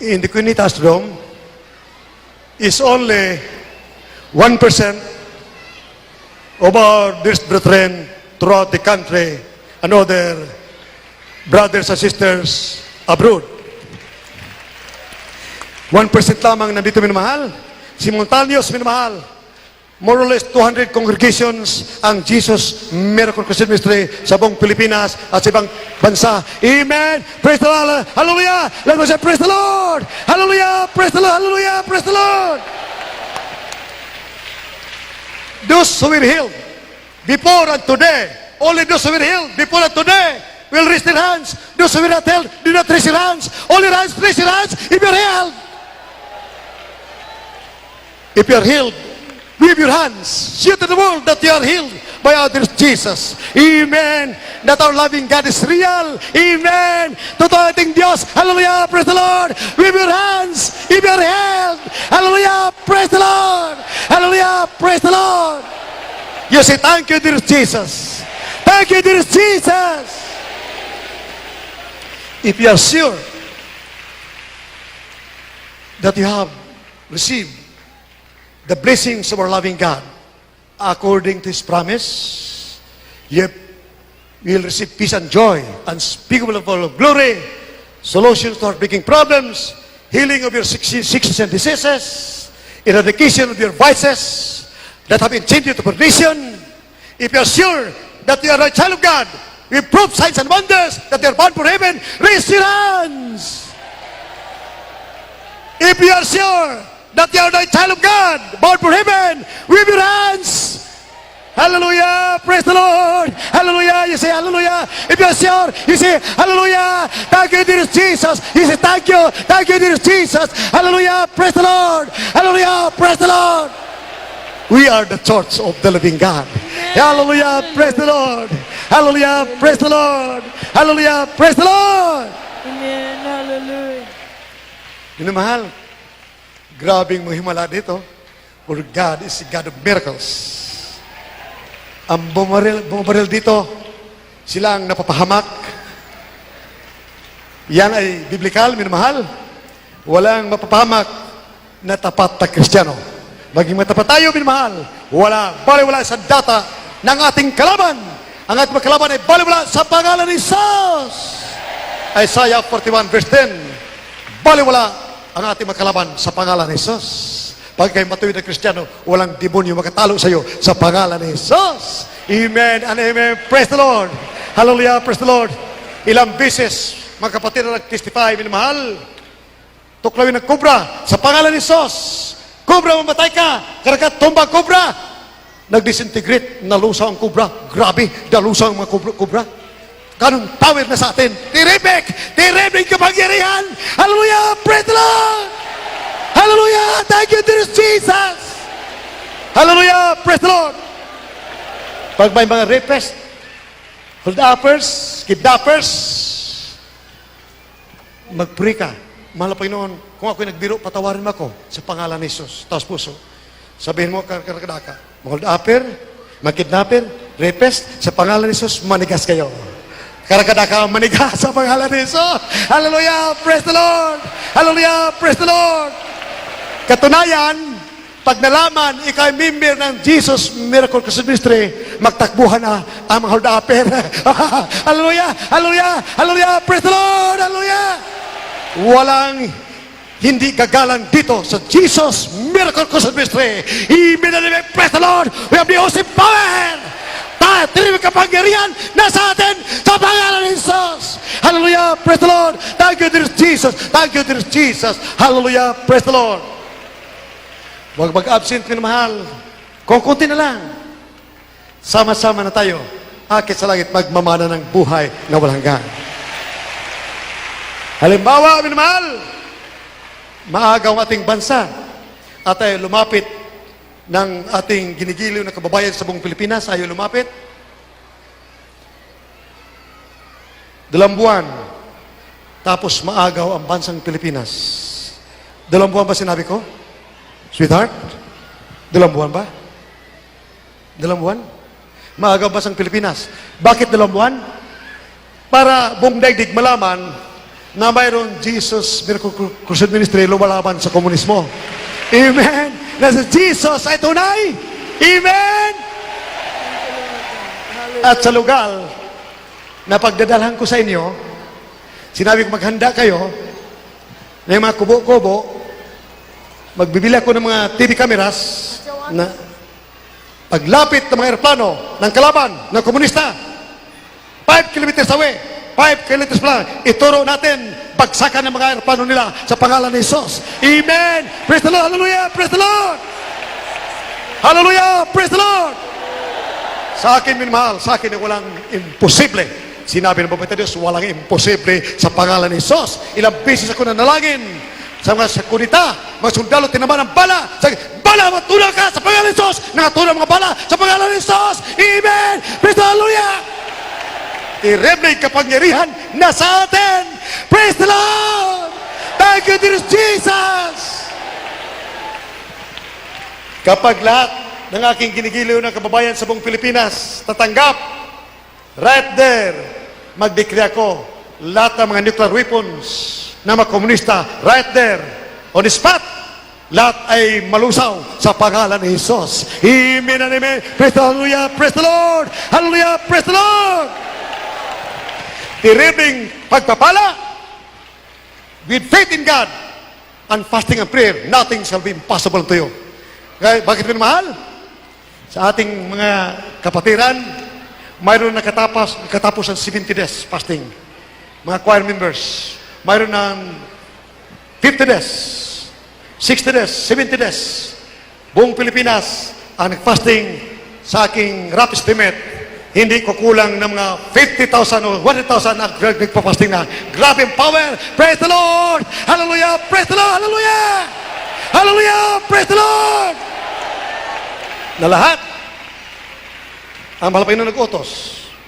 in the Quinitas Dome, is only 1% of our dear brethren throughout the country and other brothers and sisters abroad. 1% lamang nandito minamahal. Simultaneous minamahal. more or less 200 congregations ang Jesus Miracle Crusade Ministry sa buong Pilipinas at sa ibang bansa. Amen. Praise the Lord. Hallelujah. Let us say, praise the Lord. Hallelujah. Praise the Lord. Hallelujah. Praise the Lord. Those who were healed before and today, only those who were healed before and today will raise their hands. Those who were not healed, do not raise your hands. Only raise your hands if you're healed. If you're healed, wave your hands. Show to the world that you are healed by our dear Jesus. Amen. That our loving God is real. Amen. Totoo ating Diyos. Hallelujah. Praise the Lord. Wave your hands if you're healed. Hallelujah. Praise the Lord. Hallelujah. Praise the Lord. You say, thank you, dear Jesus. Thank you, dear Jesus. If you are sure that you have received the blessings of our loving God according to His promise, you will receive peace and joy, unspeakable of all glory, solutions to heartbreaking problems, healing of your sicknesses and diseases, eradication of your vices that have enchained you to perdition. If you are sure that you are a child of God, with proof, signs, and wonders that you are born for heaven, raise your hands. If you are sure that you are a child of God, born for heaven, wave your hands. Hallelujah. Praise the Lord. Hallelujah. You say hallelujah. If you are sure, you say hallelujah. Thank you, dear Jesus. You say thank you. Thank you, dear Jesus. Hallelujah. Praise the Lord. Hallelujah. Praise the Lord. We are the church of the living God. Hallelujah. Praise the Lord. Hallelujah. Praise the Lord. Hallelujah. Praise the Lord. Amen. Hallelujah. Minamahal, grabing mga himala dito. For God is a God of miracles. Ang bumaril dito, sila ang napapahamak. Yan ay biblical, minamahal. Walang mapapahamak na tapat na Kristiyano. Maging matapat tayo, minamahal. Baliwala sa data ng ating kalaban. Ang ating kalaban ay baliwala sa pangalan ni Jesus. Isaiah 41 verse 10. Baliwala ang ating kalaban sa pangalan ni Jesus. Pag kayo matuwid na Kristiyano, walang demonyo makatalo sa iyo sa pangalan ni Jesus. Amen and amen. Praise the Lord. Hallelujah. Praise the Lord. Ilang beses, mga kapatid na nag-testify, minamahal, tuklawin ng kubra sa pangalan ni Jesus. Kubra, mamatay ka. Karagat, tumbang kubra. Nag-disintegrate, nalusaw ang kubra. Grabe, nalusaw ang mga kubra. Ganun power na sa atin. Terrific kapangyarihan. Hallelujah, praise the Lord. Hallelujah, thank you, dear Jesus. Hallelujah, praise the Lord. Pag may mga rapists, hold-uppers, kidnappers, mag-pray ka. Mahal na Panginoon, kung ako'y nagbiro, patawarin mo ako sa pangalan ni Jesus. Taos puso. Sabihin mo, karakadaka, hold-upper, mag-kidnapper, rapist, sa pangalan ni Jesus, manigas kayo. Karakadaka, manigas sa pangalan ni Jesus. Hallelujah, praise the Lord. Hallelujah, praise the Lord. Katunayan, pag nalaman, ikaw ay member ng Jesus Miracle Crusade Ministry, magtakbuhan na ang mga hold-upper. Hallelujah, hallelujah, hallelujah, praise the Lord, hallelujah. Walang hindi gagalan dito sa Jesus Miracle Crusade Ministry. Amen and amen. Praise the Lord. We have the awesome power. Terrific kapangyarihan nasa atin sa pangalan ni Jesus. Hallelujah. Praise the Lord. Thank you, dear Jesus. Thank you, dear Jesus. Hallelujah. Praise the Lord. Huwag mag-absent, minamahal. Kung kunti na lang. Sama-sama na tayo. Akit sa langit, magmamana ng buhay na walang hanggan. Halimbawa, minamahal, maaga ang ating bansa at ay lumapit ng ating ginigiliw na kababayan sa buong Pilipinas, ayaw lumapit. 2 buwan, tapos maagaw ang bansang Pilipinas. 2 buwan ba sinabi ko? Sweetheart? 2 buwan ba? 2 buwan? Maagaw ang bansang Pilipinas. Bakit 2 buwan? Para buong daigdig malaman na mayroon Jesus Miracle Crusade Ministry lumalaban sa komunismo. Amen. Na si Jesus ay tunay. Amen. At sa lugar na pagdadalhan ko sa inyo, sinabi ko maghanda kayo na yung mga kubo-kubo, magbibili ako ng mga TV cameras na paglapit ng mga aeroplano ng kalaban, ng komunista, 5 kilometers away, 5 kilometers pa lang, ituro natin bagsakan ng mga aeroplano nila sa pangalan ni Jesus. Amen! Praise the Lord! Hallelujah! Praise the Lord! Hallelujah! Praise the Lord! Sa akin, minamahal, sa akin ay walang imposible. Sinabi ng Baptista Diyos, walang imposible sa pangalan ni Jesus. Ilang beses ako nanalangin sa mga sakunita, mga sundalo, tinaman ng bala. Sabi, bala, matulog ka sa pangalan ni Jesus. Nakatulog mga bala sa pangalan ni Jesus. Amen! Praise the Lord! Hallelujah! Terrible kapangyarihan na sa atin. Praise the Lord! Thank you, dear Jesus! Kapag lahat ng aking ginigiliw na kababayan sa buong Pilipinas tatanggap, right there, mag-decree ako, lahat ng mga nuclear weapons na mga komunista, right there, on the spot, lahat ay malusaw sa pangalan ni Jesus. Amen and amen. Praise the Hallelujah. Praise the Lord. Hallelujah. Praise the Lord. Terribling pagpapala, with faith in God and fasting and prayer, nothing shall be impossible to you. Kaya, bakit minamahal? Sa ating mga kapatiran, mayroon nakatapos ng 70 days fasting. Mga choir members, mayroon ng 50 days, 60 days, 70 days. Buong Pilipinas ang nag-fasting sa aking rough estimate. Hindi ko kulang ng mga 50,000 o 100,000 na nagpa-fasting na. Grabe ang power. Praise the Lord. Hallelujah. Praise the Lord. Hallelujah. Hallelujah. Praise the Lord. Na lahat, ang mahal pa yun nag-utos,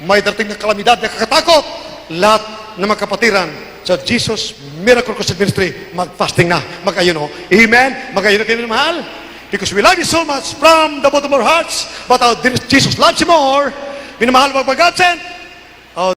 may dating na kalamidad na kakatakot, lahat ng mga kapatiran sa Jesus Miracle Crusade Ministry, mag-fasting na, mag-ayuno. Amen? Mag-ayuno kayo na mahal. Because we love you so much from the bottom of our hearts, but our dear Jesus loves you more. Minamahal mo God sent.